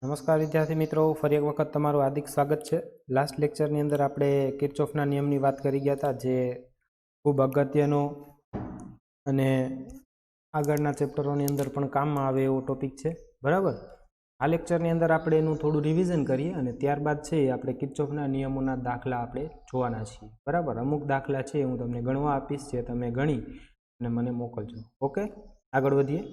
નમસ્કાર વિદ્યાર્થી મિત્રો, ફરી એક વખત તમારું હાર્દિક સ્વાગત છે। લાસ્ટ લેક્ચરની અંદર આપણે કિર્ચોફના નિયમની વાત કરી ગયા હતા, જે ખૂબ અગત્યનો અને આગળના ચેપ્ટરોની અંદર પણ કામમાં આવે એવો ટોપિક છે, બરાબર। આ લેક્ચરની અંદર આપણે એનું થોડું રિવિઝન કરીએ અને ત્યારબાદ છે આપણે કિર્ચોફના નિયમોના દાખલા આપણે જોવાના છીએ, બરાબર। અમુક દાખલા છે હું તમને ગણવા આપીશ, જે તમે ગણી અને મને મોકલજો। ઓકે, આગળ વધીએ।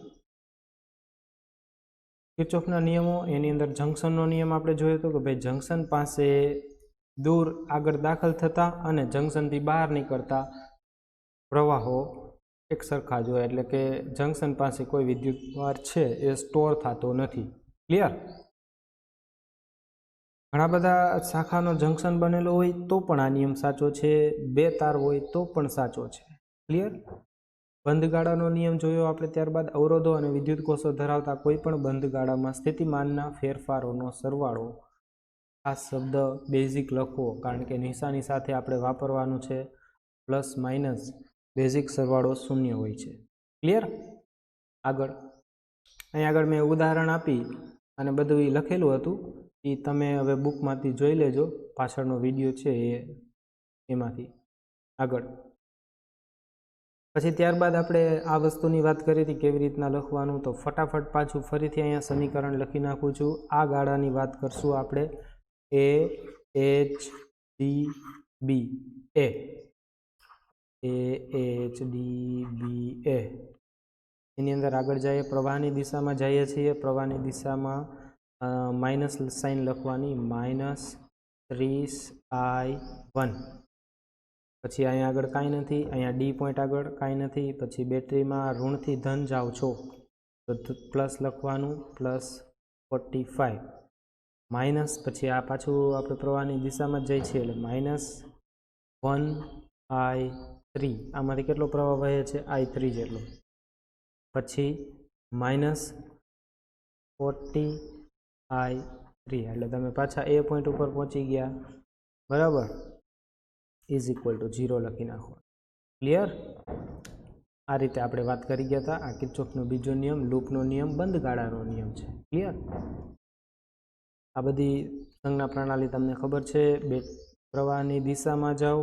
કિર્ચોફના નિયમો, એની અંદર જંક્શનનો નિયમ આપણે જોયો હતો કે ભાઈ જંક્શન પાસે દૂર આગળ દાખલ થતા અને જંક્શનથી બહાર નીકળતા પ્રવાહો એક સરખા જ હોય, એટલે કે જંક્શન પાસે કોઈ વિદ્યુતભાર છે એ સ્ટોર થતો નથી। ક્લિયર? ઘણા બધા શાખાનો જંક્શન બનેલો હોય તો પણ આ નિયમ સાચો છે, બે તાર હોય તો પણ સાચો છે। ક્લિયર? બંધગાળાનો નિયમ જોયો આપણે, ત્યારબાદ અવરોધો અને વિદ્યુત કોષો ધરાવતા કોઈ પણ બંધગાળામાં સ્થિતિમાનના ફેરફારોનો સરવાળો। આ શબ્દ બેઝિક લખવો, કારણ કે નિશાની સાથે આપણે વાપરવાનું છે, પ્લસ માઇનસ બેઝિક સરવાળો શૂન્ય હોય છે। ક્લિયર? આગળ અહીં આગળ મેં ઉદાહરણ આપી અને બધું એ લખેલું હતું, એ તમે હવે બુકમાંથી જોઈ લેજો, પાછળનો વિડીયો છે એમાંથી। આગળ પછી ત્યારબાદ આપણે આ વસ્તુની વાત કરી હતી કેવી રીતના લખવાનું, તો ફટાફટ પાછું ફરીથી અહીંયા સમીકરણ લખી નાખું છું। આ ગાળાની વાત કરશું આપણે, એ એચ ડી બી એ, એચ ડી બી એ। એની અંદર આગળ જઈએ, પ્રવાહની દિશામાં જઈએ છીએ, પ્રવાહની દિશામાં માઇનસ સાઇન લખવાની, -30I1। પછી અહીંયા આગળ કાંઈ નથી, અહીંયા ડી પોઈન્ટ આગળ કાંઈ નથી, પછી બેટરીમાં ઋણથી ધન જાઓ છો તો પ્લસ લખવાનું, +45 માઇનસ, પછી આ પાછું આપણે પ્રવાહની દિશામાં જઈએ છીએ એટલે -1I3, આમાંથી કેટલો પ્રવાહ વહે છે? I3 જેટલો। પછી -40I3, એટલે તમે પાછા એ પોઈન્ટ ઉપર પહોંચી ગયા, બરાબર, =0 લખી નાખો। ક્લિયર? આ રીતે આપણે વાત કરી ગયા હતા। આ કિર્ચોફનો બીજો નિયમ, લૂપનો નિયમ, બંધગાળાનો નિયમ છે। ક્લિયર? આ બધી સંજ્ઞા પ્રણાલી તમને ખબર છે। બે પ્રવાહની દિશામાં જાઓ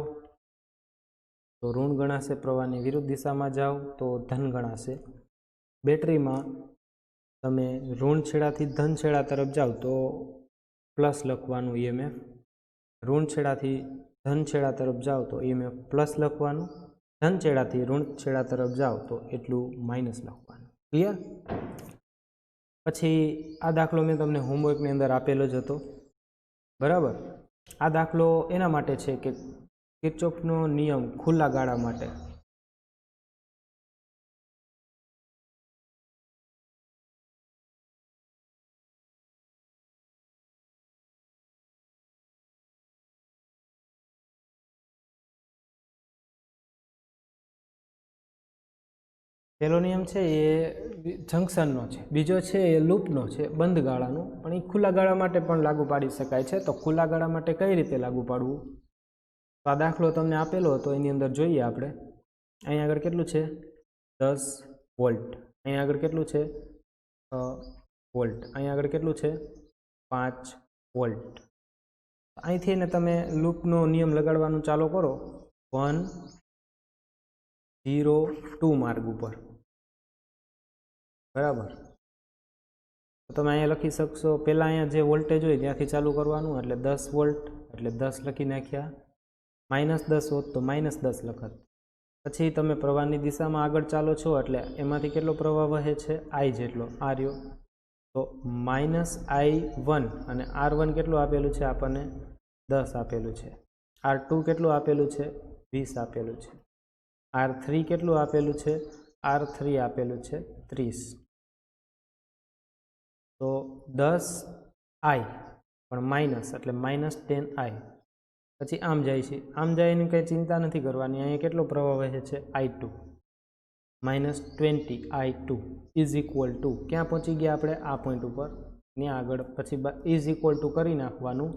તો ઋણ ગણાશે, પ્રવાહની વિરુદ્ધ દિશામાં જાઓ તો ધન ગણાશે। બેટરીમાં તમે ઋણ છેડાથી ધન છેડા તરફ જાઓ તો પ્લસ લખવાનું EMF, ઋણ છેડાથી ધન છેડા તરફ જાઓ તો EMF પ્લસ લખવાનું, ધન છેડાથી ઋણ છેડા તરફ જાઓ તો એટલું માઇનસ લખવાનું। ક્લિયર? પછી આ દાખલો મેં તમને હોમવર્કની અંદર આપેલો જ હતો, બરાબર। આ દાખલો એના માટે છે કે કિર્ચોફનો નિયમ ખુલ્લા ગાળા માટે, પહેલો નિયમ છે એ જંક્શનનો છે, બીજો છે એ લૂપનો છે, બંધ ગાળાનો, પણ એ ખુલ્લા ગાળા માટે પણ લાગુ પાડી શકાય છે। તો ખુલ્લા ગાળા માટે કઈ રીતે લાગુ પાડવું, તો આ દાખલો તમને આપેલો હતો, એની અંદર જોઈએ આપણે। અહીંયા આગળ કેટલું છે? 10 વોલ્ટ। અહીંયા આગળ કેટલું છે? 6 વોલ્ટ। અહીંયા આગળ કેટલું છે? 5 વોલ્ટ। અહીંથી ને તમે લૂપનો નિયમ લગાડવાનું ચાલુ કરો 1, 0, 2 માર્ગ ઉપર, બરાબર। તો તમે અહીંયા લખી શકશો, પહેલાં અહીંયા જે વોલ્ટેજ હોય ત્યાંથી ચાલુ કરવાનું, એટલે 10 વોલ્ટ, એટલે 10 લખી નાખ્યા, -10 હોત તો -10 લખત। પછી તમે પ્રવાહની દિશામાં આગળ ચાલો છો એટલે એમાંથી કેટલો પ્રવાહ વહે છે? I જેટલો, આ રહ્યો, તો -I1, અને R1 કેટલું આપેલું છે આપણને? 10 આપેલું છે। R2 કેટલું આપેલું છે? 20 આપેલું છે। R3 કેટલું આપેલું છે? R3 આપેલું છે 30। તો 10I પણ માઇનસ, એટલે -10I। પછી આમ જાય છે, આમ જાય એની કંઈ ચિંતા નથી કરવાની, અહીંયા કેટલો પ્રવાહ વહે છે? I2, -20I2 = ક્યાં પહોંચી ગયા આપણે? આ પોઈન્ટ ઉપર, ત્યાં આગળ, પછી = કરી નાખવાનું,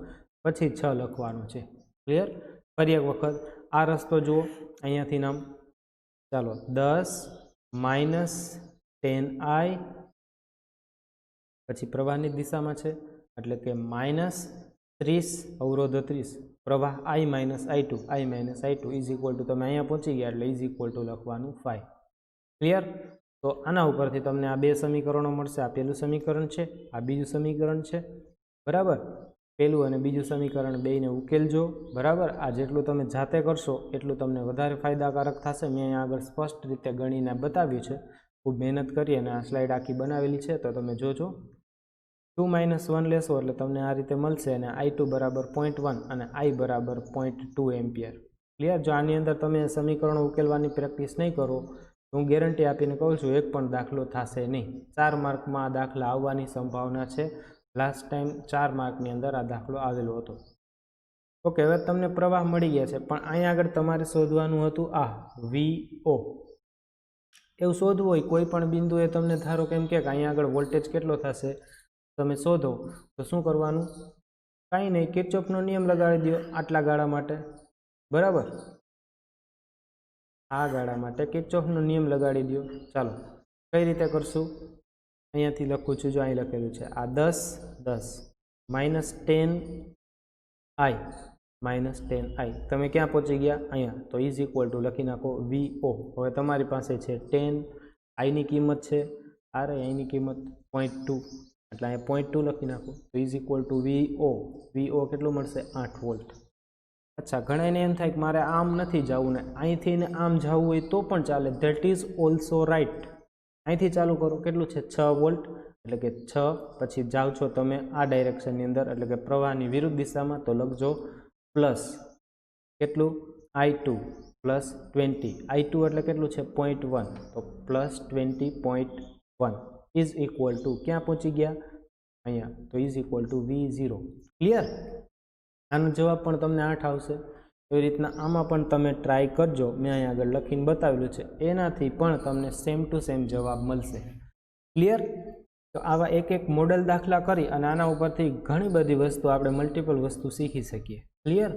પછી 6 લખવાનું છે। ક્લિયર? ફરી એક વખત આ રસ્તો જુઓ, અહીંયાથી નામ ચાલો, 10 -10I, પછી પ્રવાહની દિશામાં છે એટલે કે -30 અવરોધ 30 પ્રવાહ I - I2 is equal two તમે અહીંયા પહોંચી ગયા એટલે ઇઝ ઇક્વલ ટુ લખવાનું 5. ક્લિયર? તો આના ઉપરથી તમને આ બે સમીકરણો મળશે. આ પહેલું સમીકરણ છે, આ બીજું સમીકરણ છે. બરાબર? પહેલું અને બીજું સમીકરણ બેયને ઉકેલજો. બરાબર? આ જેટલું તમે જાતે કરશો એટલું તમને વધારે ફાયદાકારક થશે. મેં અહીંયા આગળ સ્પષ્ટ રીતે ગણીને બતાવ્યું છે. ખૂબ મહેનત કરી અને આ સ્લાઇડ આખી બનાવેલી છે, તો તમે જોજો. 2 - 1 લેશો એટલે તમને આ રીતે મળશે અને I2 બરાબર 0.1 અને I બરાબર 0.2 એમ્પિયર. ક્લિયર? જો આની અંદર તમે સમીકરણો ઉકેલવાની પ્રેક્ટિસ નહીં કરો, હું ગેરંટી આપીને કહું છું એક પણ દાખલો થશે નહીં. 4 માર્કમાં આ દાખલા આવવાની સંભાવના છે. લાસ્ટ ટાઈમ 4 માર્કની અંદર આ દાખલો આવેલો હતો. ઓકે, હવે તમને પ્રવાહ મળી ગયા છે, પણ અહીંયા આગળ તમારે શોધવાનું હતું આ VO. એવું શોધવું હોય કોઈ પણ બિંદુએ તમને ધારો કેમ કે અહીંયા આગળ વોલ્ટેજ કેટલો થશે તમે શોધો, તો શું કરવાનું? કાંઈ નહીં, કિર્ચોફનો નિયમ લગાડી દો આટલા ગાળા માટે. બરાબર? આ ગાળા માટે કિર્ચોફનો નિયમ લગાડી દો. ચાલો કઈ રીતે કરશું? અહીંયાથી લખું છું, જો અહીં લખેલું છે આ 10 -10I તમે ક્યાં પહોંચી ગયા? અહીંયા. તો ઇઝ ઇક્વલ ટુ લખી નાખો VO. હવે તમારી પાસે છે 10 આઈની કિંમત છે, આઈની કિંમત 0.2 એટલે અહીંયા 0.2 લખી નાખો. તો ઇઝ ઇક્વલ ટુ VO કેટલું મળશે? 8 વોલ્ટ. અચ્છા, ઘણાને એમ થાય કે મારે આમ નથી જવું ને અહીંથી ને આમ જવું હોય તો પણ ચાલે. That is also right. અહીંથી ચાલુ કરો. કેટલું છે? 6 વોલ્ટ. એટલે કે 6 પછી જાઓ છો તમે આ ડાયરેક્શનની અંદર, એટલે કે પ્રવાહની વિરુદ્ધ દિશામાં, તો લખજો પ્લસ કેટલું? I2 plus 20. I2 એટલે કેટલું છે? 0.1. તો પ્લસ 20.1 ઇઝ ઇક્વલ ટુ ક્યાં પહોંચી ગયા? અહીંયા. તો is equal two V0. Clear? આનો જવાબ પણ તમને 8 આવશે. એવી રીતના આમાં પણ તમે ટ્રાય કરજો. મેં અહીંયા આગળ લખીને બતાવેલું છે, એનાથી પણ તમને સેમ ટુ સેમ જવાબ મળશે. ક્લિયર? તો આવા એક મોડલ દાખલા કરી અને આના ઉપરથી ઘણી બધી વસ્તુ આપણે મલ્ટિપલ વસ્તુ શીખી શકીએ. ક્લિયર?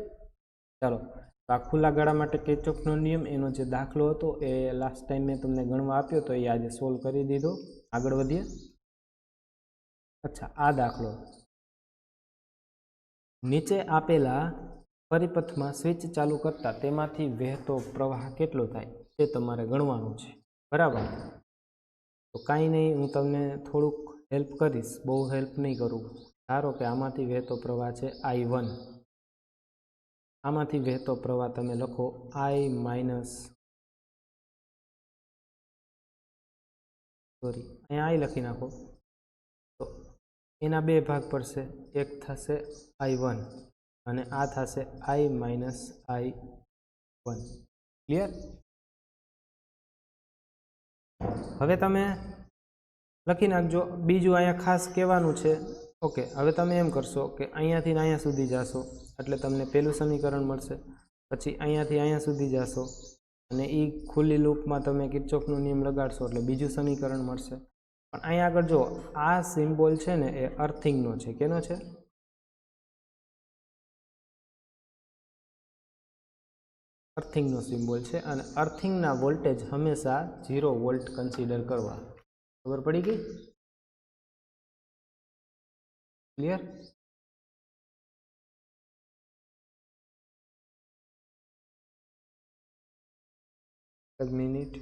ચાલો, તો આ ખુલ્લા ગાળા માટે કિર્ચોફનો નિયમ એનો જે દાખલો હતો એ લાસ્ટ ટાઈમ મેં તમને ગણવા આપ્યો તો એ આજે સોલ્વ કરી દીધો. આગળ વધીએ. અચ્છા, આ દાખલો નીચે આપેલા પરિપથમાં સ્વિચ ચાલુ કરતા તેમાંથી વહેતો પ્રવાહ કેટલો થાય તે તમારે ગણવાનું છે. બરાબર? તો કાંઈ નહીં, હું તમને થોડુંક હેલ્પ કરીશ, બહુ હેલ્પ નહીં કરું. ધારો કે આમાંથી વહેતો પ્રવાહ છે I1. આમાંથી વહેતો પ્રવાહ તમે લખો અહીંયા I લખી નાખો. તો એના બે ભાગ પડશે. એક થશે I1 અને આ થશે I - I1. ક્લિયર? હવે તમે લખી નાખજો. બીજું અહીંયા ખાસ કહેવાનું છે. ઓકે, હવે તમે એમ કરશો કે અહીંયાથી અહીંયા સુધી જશો એટલે તમને પહેલું સમીકરણ મળશે. પછી અહીંયાથી અહીંયા સુધી જશો અને એ ખુલ્લી લૂપમાં તમે કિર્ચોફનો નિયમ લગાડશો એટલે બીજું સમીકરણ મળશે. પણ અહીંયા આગળ જો આ સિમ્બોલ છે ને એ અર્થિંગનો છે. કેનો છે? અર્થિંગનો સિમ્બોલ છે અને અર્થિંગના વોલ્ટેજ હંમેશા 0 વોલ્ટ કન્સિડર કરવા. ખબર પડી ગઈ? ક્લિયર? એક મિનિટ.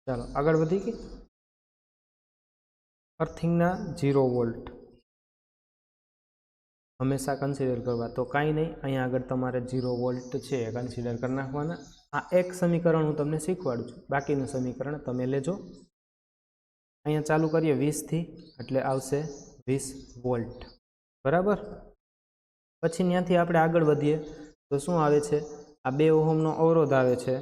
ચાલો આગળ વધી ગઈ. અર્થિંગના 0 વોલ્ટ હંમેશા કન્સિડર કરવા. તો કાંઈ નહીં, અહીંયા આગળ તમારે 0 વોલ્ટ છે એ કન્સિડર કરી નાખવાના. આ એક સમીકરણ હું તમને શીખવાડું છું, બાકીનું સમીકરણ તમે લેજો. અહીંયા ચાલુ કરીએ 20 થી એટલે આવશે 20 વોલ્ટ. બરાબર? પછી ત્યાંથી આપણે આગળ વધીએ તો શું આવે છે? આ 2 ઓહમનો અવરોધ આવે છે.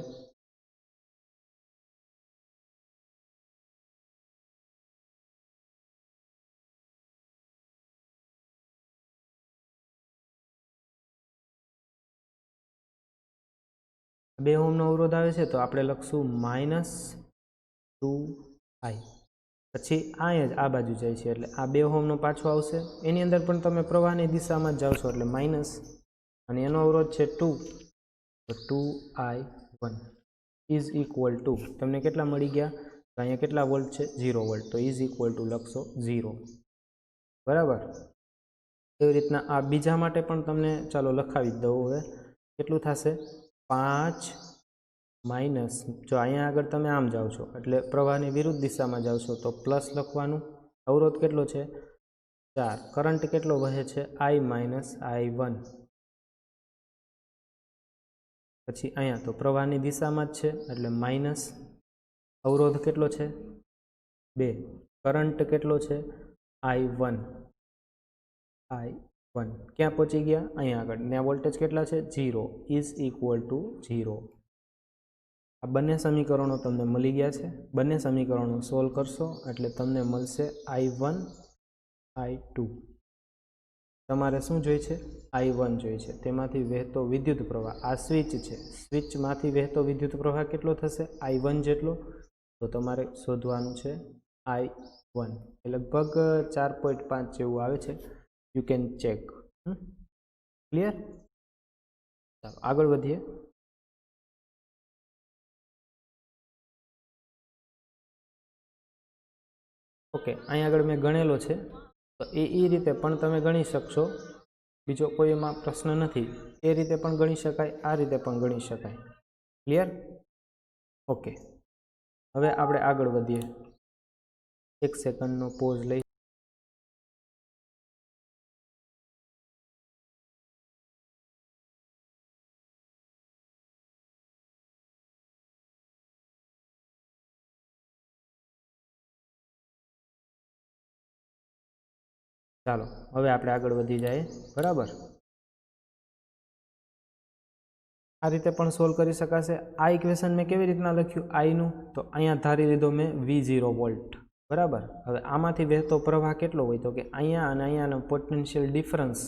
બે ઓહમનો અવરોધ આવે છે તો આપણે લખશું -2I. પછી આ બાજુ જાય છે એટલે આ 2 ઓહમનો પાછો આવશે. એની અંદર પણ તમે પ્રવાહની દિશામાં જ જાઓ છો એટલે માઇનસ. અને એનો અવરોધ છે 2, તો 2I1 ઇઝ ઇક્વલ ટુ તમને કેટલા મળી ગયા? તો અહીંયા કેટલા વોલ્ટ છે? 0 વોલ્ટ. તો ઇઝ ઇક્વલ ટુ લખશો 0. બરાબર. એવી રીતના આ બીજા માટે પણ તમને ચાલો લખાવી જ દઉં. હવે કેટલું થશે? 5 માઇનસ, જો અહીંયા આગળ તમે આમ જાઓ છો એટલે પ્રવાહની વિરુદ્ધ દિશામાં જાઓ છો તો પ્લસ લખવાનું. અવરોધ કેટલો છે? 4. કરંટ કેટલો વહે છે? I minus I1. પછી અહીંયા તો પ્રવાહની દિશામાં જ છે એટલે માઇનસ. અવરોધ કેટલો છે? 2. કરંટ કેટલો છે? I1. ક્યાં પહોંચી ગયા? અહીંયા આગળ. ત્યાં વોલ્ટેજ કેટલા છે? 0. Is equal to 0. આ બંને સમીકરણો તમને મળી ગયા છે. બંને સમીકરણો સોલ્વ કરશો એટલે તમને મળશે I1 I2. તમારે શું જોઈએ છે? I1 જોઈએ છે. તેમાંથી વહેતો વિદ્યુત પ્રવાહ, આ સ્વિચ છે, સ્વિચમાંથી વહેતો વિદ્યુત પ્રવાહ કેટલો થશે? I1 જેટલો. તો તમારે શોધવાનું છે I1. એ લગભગ 4.5 જેવું આવે છે. You can check. ક્લિયર? ચાલો આગળ વધીએ. ઓકે, અહીંયા આગળ મેં ગણેલો છે તો એ રીતે પણ તમે ગણી શકશો. બીજો કોઈ એમાં પ્રશ્ન નથી. એ રીતે પણ ગણી શકાય, આ રીતે પણ ગણી શકાય. ક્લિયર? ઓકે, હવે આપણે આગળ વધીએ. 1 સેકન્ડનો પોઝ લઈ. ચાલો હવે આપણે આગળ વધી જઈએ. બરાબર. આ રીતે પણ સોલ્વ કરી શકાશે. આ ઇક્વેશન મેં કેવી રીતના લખ્યું આઈનું? તો અહીંયા ધારી લીધો મેં V0 વોલ્ટ. બરાબર. હવે આમાંથી વહેતો પ્રવાહ કેટલો હોય? તો કે અહીંયા અને અહીંયાનો પોટેન્શિયલ ડિફરન્સ.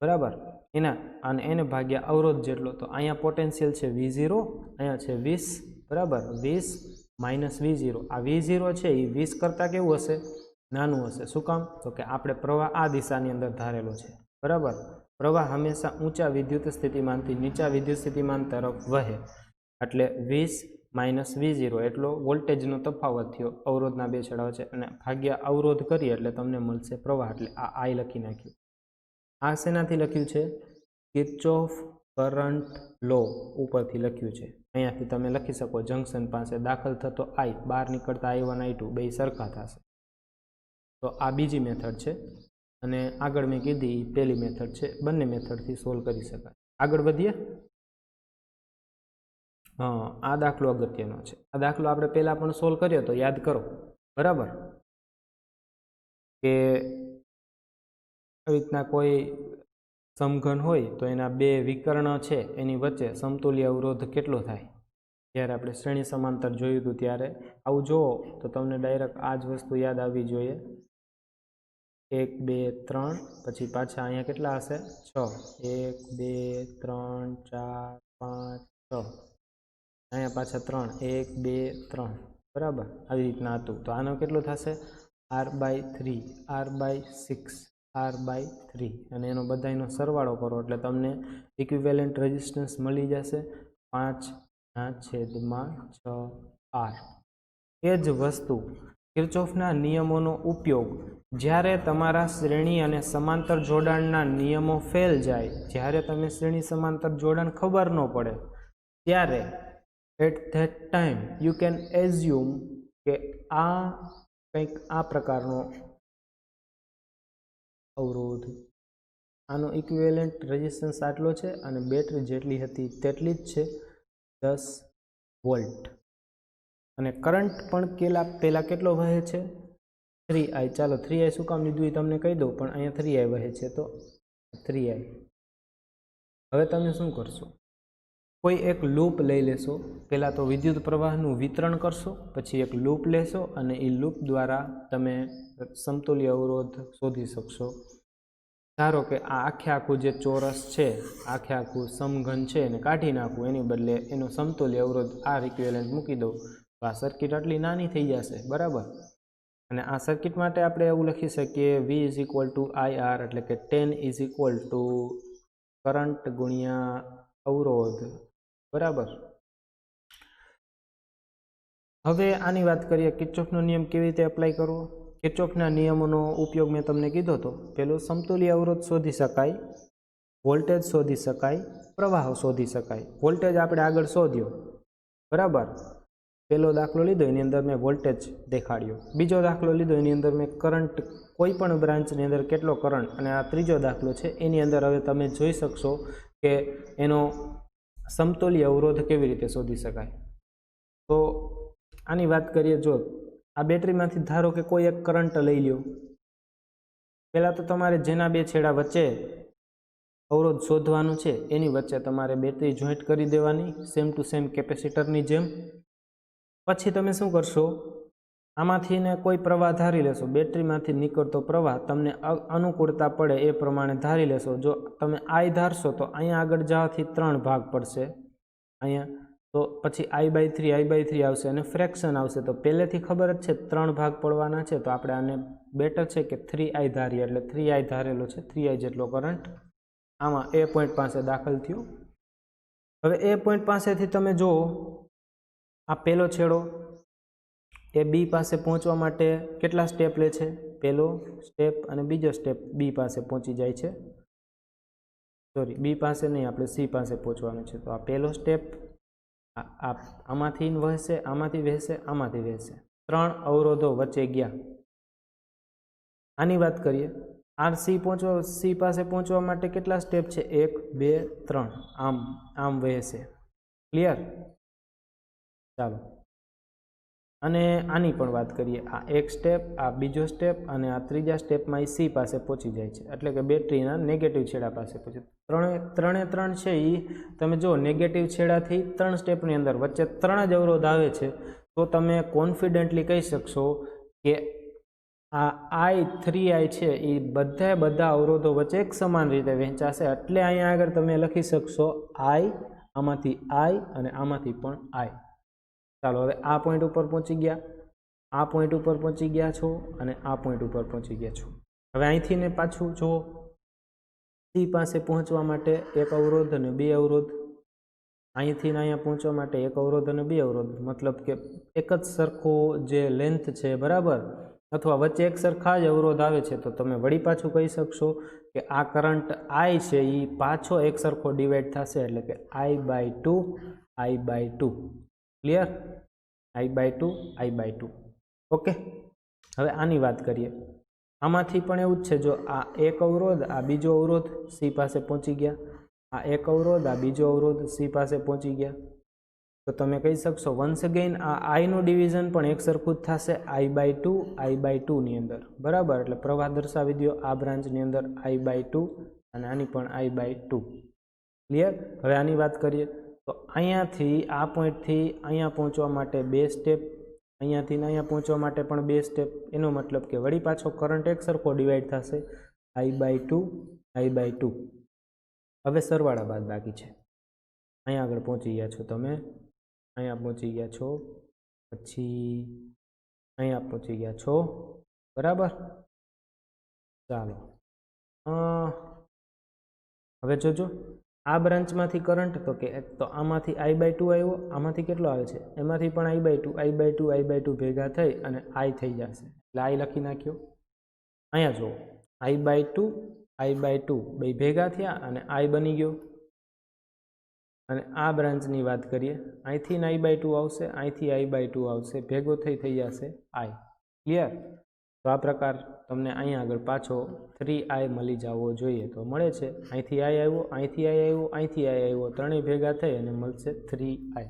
બરાબર. એના અને એને ભાગ્યા અવરોધ જેટલો. તો અહીંયા પોટેન્શિયલ છે V0, અહીંયા છે 20. બરાબર. 20 માઇનસ V0. આ V0 છે એ 20 કરતાં કેવું હશે? નાનું હશે. શું કામ? તો કે આપણે પ્રવાહ આ દિશાની અંદર ધારેલો છે. બરાબર. પ્રવાહ હંમેશા ઊંચા વિદ્યુત સ્થિતિમાનથી નીચા વિદ્યુત સ્થિતિમાન તરફ વહે. એટલે 20 માઇનસ V0 એટલો વોલ્ટેજનો તફાવત થયો અવરોધના બે છેડા વચ્ચે, અને ભાગ્યા અવરોધ કરીએ એટલે તમને મળશે પ્રવાહ. એટલે આ I લખી નાખ્યું. આ શેનાથી લખ્યું છે? કિર્ચોફ કરંટ લો ઉપરથી લખ્યું છે. અહીંયાથી તમે લખી શકો જંકશન પાસે દાખલ થતો I, બહાર નીકળતા I1 I2 બે સરખા થશે. તો આ બીજી મેથડ છે અને આગળ મેં કીધી પહેલી મેથડ છે. બંને મેથડથી સોલ્વ કરી શકાય. આગળ વધીએ. આ દાખલો અગત્યનો છે. આ દાખલો આપણે પહેલાં પણ સોલ્વ કર્યો તો યાદ કરો. બરાબર. કે આવી રીતના કોઈ સમઘન હોય તો એના બે વિકર્ણ છે એની વચ્ચે સમતુલ્ય અવરોધ કેટલો થાય? જ્યારે આપણે શ્રેણી સમાંતર જોયું હતું ત્યારે આવું જુઓ તો તમને ડાયરેક્ટ આ જ વસ્તુ યાદ આવવી જોઈએ. 1 2 3 પછી પાછા અહીંયા કેટલા હશે? 6. 1 2 3 4 5 6. અહીંયા પાછા 3. 1 2 3. બરાબર. આવી રીતના હતું. તો આનો કેટલો થશે? R/3, R/6, R/3. અને એનો બધાનો સરવાળો કરો એટલે તમને ઇક્વિવેલન્ટ રેઝિસ્ટન્સ મળી જશે 5/6R. એ જ વસ્તુ કિર્ચોફના નિયમોનો ઉપયોગ જ્યારે તમારા શ્રેણી અને સમાંતર જોડાણના નિયમો ફેલ જાય, જ્યારે તમે શ્રેણી સમાંતર જોડાણ ખબર ન પડે ત્યારે at that time you can assume કે આ કંઈક આ પ્રકારનો અવરોધ, આનો ઇક્વિવેલન્ટ રેઝિસ્ટન્સ આટલો છે અને બેટરી જેટલી હતી તેટલી જ છે 10 વોલ્ટ. અને કરંટ પણ પહેલાં કેટલો વહે છે? 3I. ચાલો 3I શું કામ લીધું એ તમને કહી દઉં, પણ અહીંયા 3I વહે છે તો 3I. હવે તમે શું કરશો? કોઈ એક લૂપ લઈ લેશો. પહેલાં તો વિદ્યુત પ્રવાહનું વિતરણ કરશો, પછી એક લૂપ લેશો અને એ લૂપ દ્વારા તમે સમતુલ્ય અવરોધ શોધી શકશો. ધારો કે આ આખું જે ચોરસ છે, આખું સમઘન છે એને કાઢી નાખવું, એની બદલે એનો સમતુલ્ય અવરોધ આ ઇક્વિવેલન્ટ મૂકી દઉં તો આ સર્કિટ આટલી નાની થઈ જશે. બરાબર. અને આ સર્કિટ માટે આપણે એવું લખી શકીએ V = IR, એટલે કે 10 = કરંટ ગુણ્યા અવરોધ, બરાબર। હવે આની વાત કરીએ કિર્ચોફનો નિયમ કેવી રીતે એપ્લાય કરવો। કિર્ચોફના નિયમોનો ઉપયોગ મેં તમને કીધો હતો। પેલો સમતુલ્ય અવરોધ શોધી શકાય, વોલ્ટેજ શોધી શકાય, પ્રવાહ શોધી શકાય। વોલ્ટેજ આપણે આગળ શોધ્યો, બરાબર। પહેલો દાખલો લીધો એની અંદર મેં વોલ્ટેજ દેખાડ્યો, બીજો દાખલો લીધો એની અંદર મેં કરંટ, કોઈ પણ બ્રાન્ચની અંદર કેટલો કરંટ, અને આ ત્રીજો દાખલો છે એની અંદર હવે તમે જોઈ શકશો કે એનો સમતુલ્ય અવરોધ કેવી રીતે શોધી શકાય। તો આની વાત કરીએ, જો આ બેટરીમાંથી ધારો કે કોઈ એક કરંટ લઈ લ્યો, પહેલાં તો તમારે જેના બે છેડા વચ્ચે અવરોધ શોધવાનું છે એની વચ્ચે તમારે બેટરી જોઈન્ટ કરી દેવાની, સેમ ટુ સેમ કેપેસિટરની જેમ। પછી તમે શું કરશો, આમાંથી ને કોઈ પ્રવાહ ધારી લેશો, બેટરીમાંથી નીકળતો પ્રવાહ તમને અનુકૂળતા પડે એ પ્રમાણે ધારી લેશો। જો તમે આઈ ધારશો તો અહીંયા આગળ જવાથી 3 ભાગ પડશે અહીંયા, તો પછી I/3 આવશે અને ફ્રેક્શન આવશે। તો પહેલેથી ખબર જ છે 3 ભાગ પડવાના છે, તો આપણે આને બેટર છે કે 3I ધારીએ, એટલે 3I ધારેલો છે, 3I જેટલો કરંટ આમાં એ પોઈન્ટ પાસે દાખલ થયો। હવે એ પોઈન્ટ પાસેથી તમે જુઓ, આ પહેલો છેડો એ બી પાસે પહોંચવા માટે કેટલા સ્ટેપ લે છે, પહેલો સ્ટેપ અને બીજો સ્ટેપ બી પાસે પહોંચી જાય છે, સોરી બી પાસે નહીં, આપણે સી પાસે પહોંચવાનું છે। તો આ પહેલો સ્ટેપ આમાંથી વહેશે, આમાંથી વહેશે, આમાંથી વહેશે, 3 અવરોધો વચ્ચે ગયા। આની વાત કરીએ, આર સી પાસે પહોંચવા માટે કેટલા સ્ટેપ છે, 1 2 3, આમ વહેશે, ક્લિયર। ચાલો, અને આની પણ વાત કરીએ, આ એક સ્ટેપ, આ બીજો સ્ટેપ અને આ ત્રીજા સ્ટેપમાં સી પાસે પહોંચી જાય છે, એટલે કે બેટરીના નેગેટિવ છેડા પાસે પહોંચે। ત્રણે છે એ તમે જો નેગેટિવ છેડાથી 3 સ્ટેપની અંદર વચ્ચે 3 જ અવરોધ આવે છે, તો તમે કોન્ફિડન્ટલી કહી શકશો કે આ 3I છે એ બધા અવરોધો વચ્ચે એક સમાન રીતે વહેંચાશે। એટલે અહીંયા આગળ તમે લખી શકશો I, આમાંથી I અને આમાંથી પણ I। ચાલો, હવે આ પોઈન્ટ ઉપર પહોંચી ગયા, આ પોઈન્ટ ઉપર પહોંચી ગયા છો અને આ પોઈન્ટ ઉપર પહોંચી ગયા છો। હવે અહીંથી ને પાછું જો સી પાસે પહોંચવા માટે 1 અવરોધ અને 2 અવરોધ, અહીંથી ને અહીંયા પહોંચવા માટે 1 અવરોધ અને 2 અવરોધ, મતલબ કે એક જ સરખો જે લેન્થ છે, બરાબર, અથવા વચ્ચે એક સરખા જ અવરોધ આવે છે, તો તમે વળી પાછું કહી શકશો કે આ કરંટ I છે એ પાછો એક સરખો ડિવાઈડ થશે, એટલે કે I/2, ક્લિયર, I/2। ઓકે, હવે આની વાત કરીએ, આમાંથી પણ એવું જ છે, જો આ એક અવરોધ, આ બીજો અવરોધ સી પાસે પહોંચી ગયા, આ એક અવરોધ, આ બીજો અવરોધ સી પાસે પહોંચી ગયા, તો તમે કહી શકશો વન્સ અગેન આ આઈનું ડિવિઝન પણ એક સરખું જ થશે, I/2ની અંદર, બરાબર। એટલે પ્રવાહ દર્શાવી દો આ બ્રાન્ચની અંદર I/2 અને આની પણ I/2, ક્લિયર। હવે આની વાત કરીએ, તો અહીંયાથી આ પોઈન્ટથી અહીંયા પહોંચવા માટે 2 સ્ટેપ, અહીંયાથી અહીંયા પહોંચવા માટે પણ 2 સ્ટેપ, એનો મતલબ કે વળી પાછો કરંટ એક સરખો ડિવાઈડ થશે, I/2। હવે સરવાળા બાદ બાકી છે, અહીંયા આગળ પહોંચી ગયા છો તમે, અહીંયા પહોંચી ગયા છો, પછી અહીંયા પહોંચી ગયા છો, બરાબર। ચાલો, હવે જોજો આ બ્રાન્ચમાંથી કરંટ, તો આમાંથી I/2 આવ્યો, આમાંથી કેટલો આવે છે, એમાંથી પણ I/2 ભેગા થઈ અને I થઈ જશે, એટલે I લખી નાખ્યો। અહીંયા જુઓ, I/2 બે ભેગા થયા અને I બની ગયો। અને આ બ્રાન્ચની વાત કરીએ, અહીંથી I/2 આવશે, અહીંથી I/2 આવશે, ભેગો થઈ જશે I, ક્લિયર। તો આ પ્રકાર તમને અહીંયા આગળ પાછો 3I મળી જવો જોઈએ, તો મળે છે, અહીંથી I આવ્યો, અહીંથી I આવ્યો, અહીંથી I આવ્યો, ત્રણેય ભેગા થઈ અને મળશે 3I।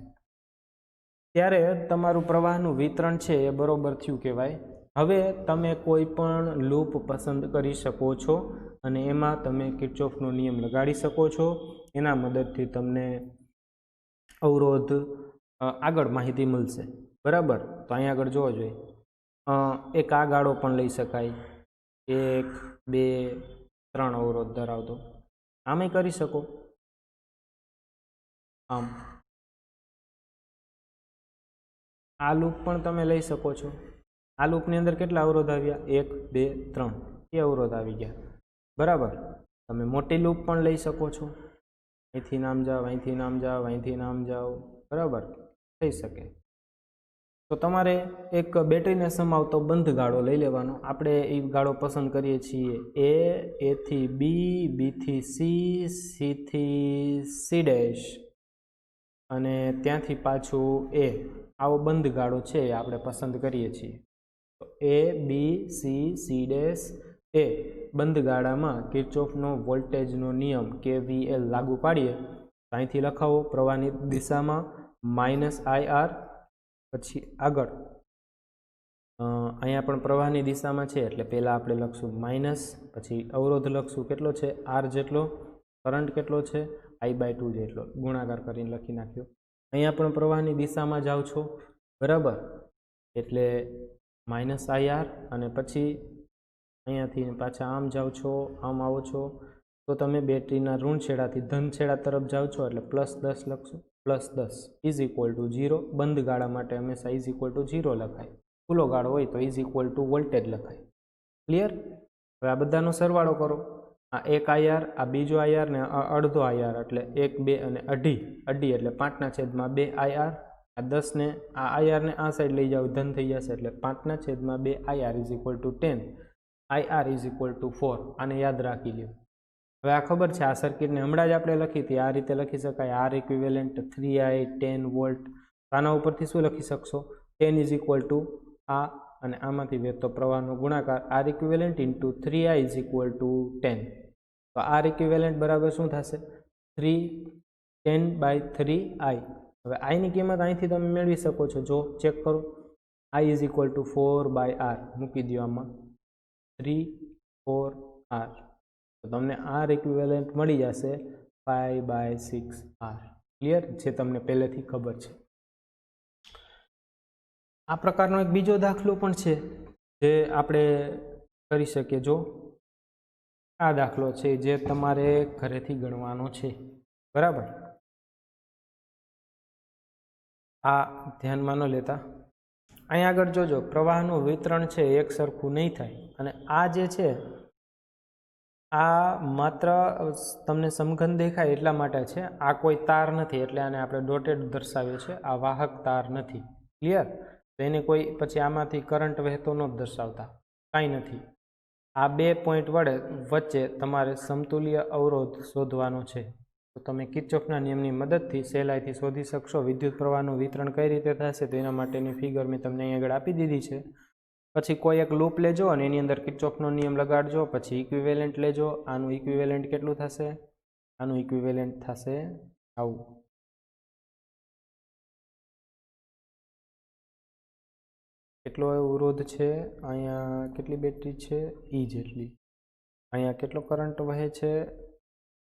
ત્યારે તમારું પ્રવાહનું વિતરણ છે એ બરોબર થયું કહેવાય। હવે તમે કોઈ પણ લૂપ પસંદ કરી શકો છો અને એમાં તમે કિર્ચોફનો નિયમ લગાડી શકો છો, એના મદદથી તમને અવરોધ આગળ માહિતી મળશે, બરાબર। તો અહીંયા આગળ જોવો જોઈએ, એક આ ગાળો પણ લઈ શકાય, 1 2 3 અવરોધ ધરાવતો, આમે કરી શકો, આમ આ લૂપ પણ તમે લઈ શકો છો। આ લૂપની અંદર કેટલા અવરોધ આવ્યા, 1 2 3, એ અવરોધ આવી ગયા, બરાબર। તમે મોટી લૂપ પણ લઈ શકો છો, અહીંથી નામ જાઓ, અહીંથી નામ જાઓ, અહીંથી નામ જાઓ, બરાબર થઈ શકે. તો તમારે એક બેટરીને સમાવતો બંધ ગાળો લઈ લેવાનો. આપણે એ ગાળો પસંદ કરીએ છીએ એથી બી, બીથી સી, સીથી સી ડેશ અને ત્યાંથી પાછું એ. આવો બંધ ગાળો છે એ આપણે પસંદ કરીએ છીએ. તો એ, બી, સી ડેશ એ બંધ ગાળામાં કિર્ચોફનો વોલ્ટેજનો નિયમ KVL લાગુ પાડીએ. અહીંથી લખાવો પ્રવાહની દિશામાં -IR. પછી આગળ અહીંયા પણ પ્રવાહની દિશામાં છે એટલે પહેલાં આપણે લખશું માઇનસ, પછી અવરોધ લખશું કેટલો છે R જેટલો, કરંટ કેટલો છે I/2 જેટલો, ગુણાકાર કરીને લખી નાખ્યો. અહીંયા પણ પ્રવાહની દિશામાં જાઓ છો, બરાબર, એટલે -IR અને પછી અહીંયાથી પાછા આમ જાઓ છો, આમ આવો છો તો તમે બેટરીના ઋણ છેડાથી ધન છેડા તરફ જાઓ છો એટલે +10 લખશું. +10 ઇઝ ઇક્વલ ટુ 0. બંધ ગાળા માટે હંમેશા ઇઝ ઇક્વલ ટુ 0 લખાય. ખુલ્લો ગાળો હોય તો ઇઝ ઇક્વલ ટુ વોલ્ટેજ લખાય. ક્લિયર? હવે આ બધાનો સરવાળો કરો. આ 1 IR, આ બીજો IR ને આ અડધો IR એટલે 1, 2 અને અઢી. અઢી એટલે 5/2 IR. આ 10 ને આ IR ને આ સાઈડ લઈ જાઓ, ધન થઈ જશે એટલે 5/2 IR is equal two 10. IR is equal two 4. આને યાદ રાખી લ્યો. હવે આ ખબર છે, આ સર્કિટને હમણાં જ આપણે લખી હતી, આ રીતે લખી શકાય. R equivalent 3I 10 volt. આના ઉપરથી શું લખી શકશો? 10 ઇઝ ઇક્વલ ટુ આ અને આમાંથી વહેતો પ્રવાહનો ગુણાકાર R equivalent into 3I is equal two 10. તો R ઇક્વિવેલન્ટ બરાબર શું થશે? 10/3I. હવે આઈની કિંમત અહીંથી તમે મેળવી શકો છો. જો ચેક કરો, I is equal two 4/R મૂકી દો આમાં, 3, 4R. તો તમને R ઇક્વિવેલન્ટ મળી જશે 5/6R. ક્લિયર? જે તમને પહેલેથી ખબર છે. આ પ્રકારનો એક બીજો દાખલો પણ છે જે આપણે કરી શકીએ. જો આ દાખલો છે જે તમારે ઘરેથી ગણવાનો છે, બરાબર. આ ધ્યાનમાં ન લેતા. અહીં આગળ જોજો, પ્રવાહનું વિતરણ છે એક સરખું નહીં થાય. અને આ જે છે આ માત્ર તમને સમઘન દેખાય એટલા માટે છે. આ કોઈ તાર નથી એટલે આને આપણે ડોટેડ દર્શાવીએ છીએ. આ વાહક તાર નથી. ક્લિયર? તો એને કોઈ પછી આમાંથી કરંટ વહેતો ન દર્શાવતા, કાંઈ નથી. આ બે પોઈન્ટ વચ્ચે તમારે સમતુલ્ય અવરોધ શોધવાનો છે. તો તમે કિર્ચોફના નિયમની મદદથી સહેલાઈથી શોધી શકશો. વિદ્યુત પ્રવાહનું વિતરણ કઈ રીતે થશે તો એના માટેની ફિગર મેં તમને અહીં આગળ આપી દીધી છે. પછી કોઈ એક લૂપ લેજો અને એની અંદર કિર્ચોફનો નિયમ લગાડજો. પછી ઇક્વિવેલન્ટ લેજો. આનું ઇક્વિવેલન્ટ કેટલું થશે? આનું ઇક્વિવેલન્ટ થશે આવું. કેટલો અવરોધ છે? અહીંયા કેટલી બેટરી છે? E જેટલી. અહીંયા કેટલો કરંટ વહે છે?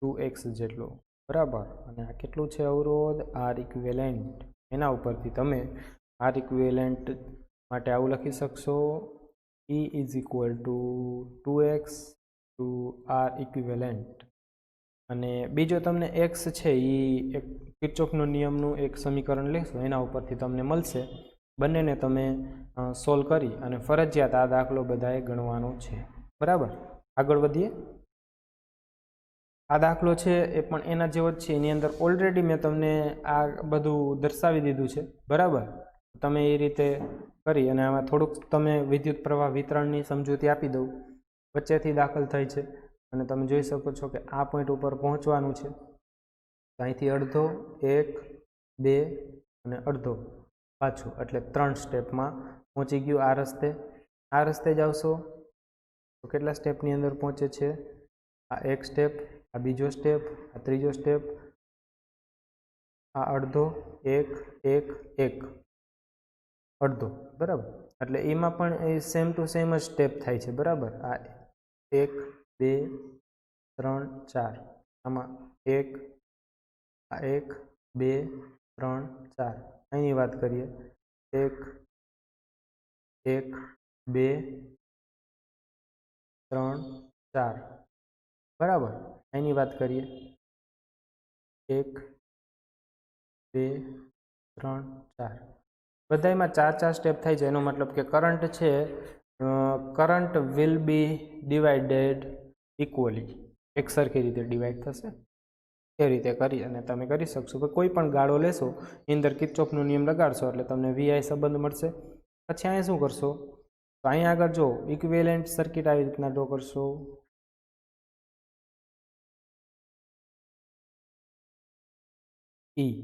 2x જેટલો, બરાબર. અને આ કેટલું છે અવરોધ? R equivalent. એના ઉપરથી તમે R ઇક્વિવેલન્ટ માટે આવું લખી શકશો, E is equal to 2x to R equivalent. અને બીજો તમને x છે એ એક કિર્ચોફનો નિયમનું એક સમીકરણ લેશો, એના ઉપરથી તમને મળશે. બંનેને તમે સોલ્વ કરી અને ફરજિયાત આ દાખલો બધાએ ગણવાનો છે, બરાબર. આગળ વધીએ. આ દાખલો છે એ પણ એના જેવો જ છે. એની અંદર ઓલરેડી મેં તમને આ બધું દર્શાવી દીધું છે, બરાબર. તમે એ રીતે કરી અને આમાં થોડુંક તમે વિદ્યુત પ્રવાહ વિતરણની સમજૂતી આપી દઉં. વચ્ચેથી દાખલ થઈ છે અને તમે જોઈ શકો છો કે આ પોઈન્ટ ઉપર પહોંચવાનું છે. અહીંથી અડધો, 1, 2 અને અડધો પાછું, એટલે 3 સ્ટેપમાં પહોંચી ગયું. આ રસ્તે જ આવશો તો કેટલા સ્ટેપની અંદર પહોંચે છે? આ એક સ્ટેપ, આ બીજો સ્ટેપ, આ ત્રીજો સ્ટેપ, આ અડધો, 1, 1, 1, અડધો, બરાબર. એટલે એમાં પણ એ સેમ ટુ સેમ જ સ્ટેપ થાય છે, બરાબર. આ 1, 2, 3, 4, આમાં 1, આ 1, 2, 3, 4. અહીંની વાત કરીએ, 1, 1, 2, 3, 4, બરાબર. અહીંની વાત કરીએ, 1, 2, 3, 4. બધામાં 4 સ્ટેપ થાય છે. એનો મતલબ કે કરંટ છે, current will be divided equally. એક સરખી રીતે ડિવાઈડ થશે। એ રીતે કરી અને તમે કરી શકશો। કોઈ પણ ગાળો લેશો એની અંદર કિર્ચોફનો નિયમ લગાડશો એટલે તમને વીઆઈ સંબંધ મળશે। પછી અહીંયા શું કરશો તો અહીંયા આગળ જો ઇક્વિવેલન્ટ સર્કિટ આવી રીતના ડ્રો કરશો। ઈ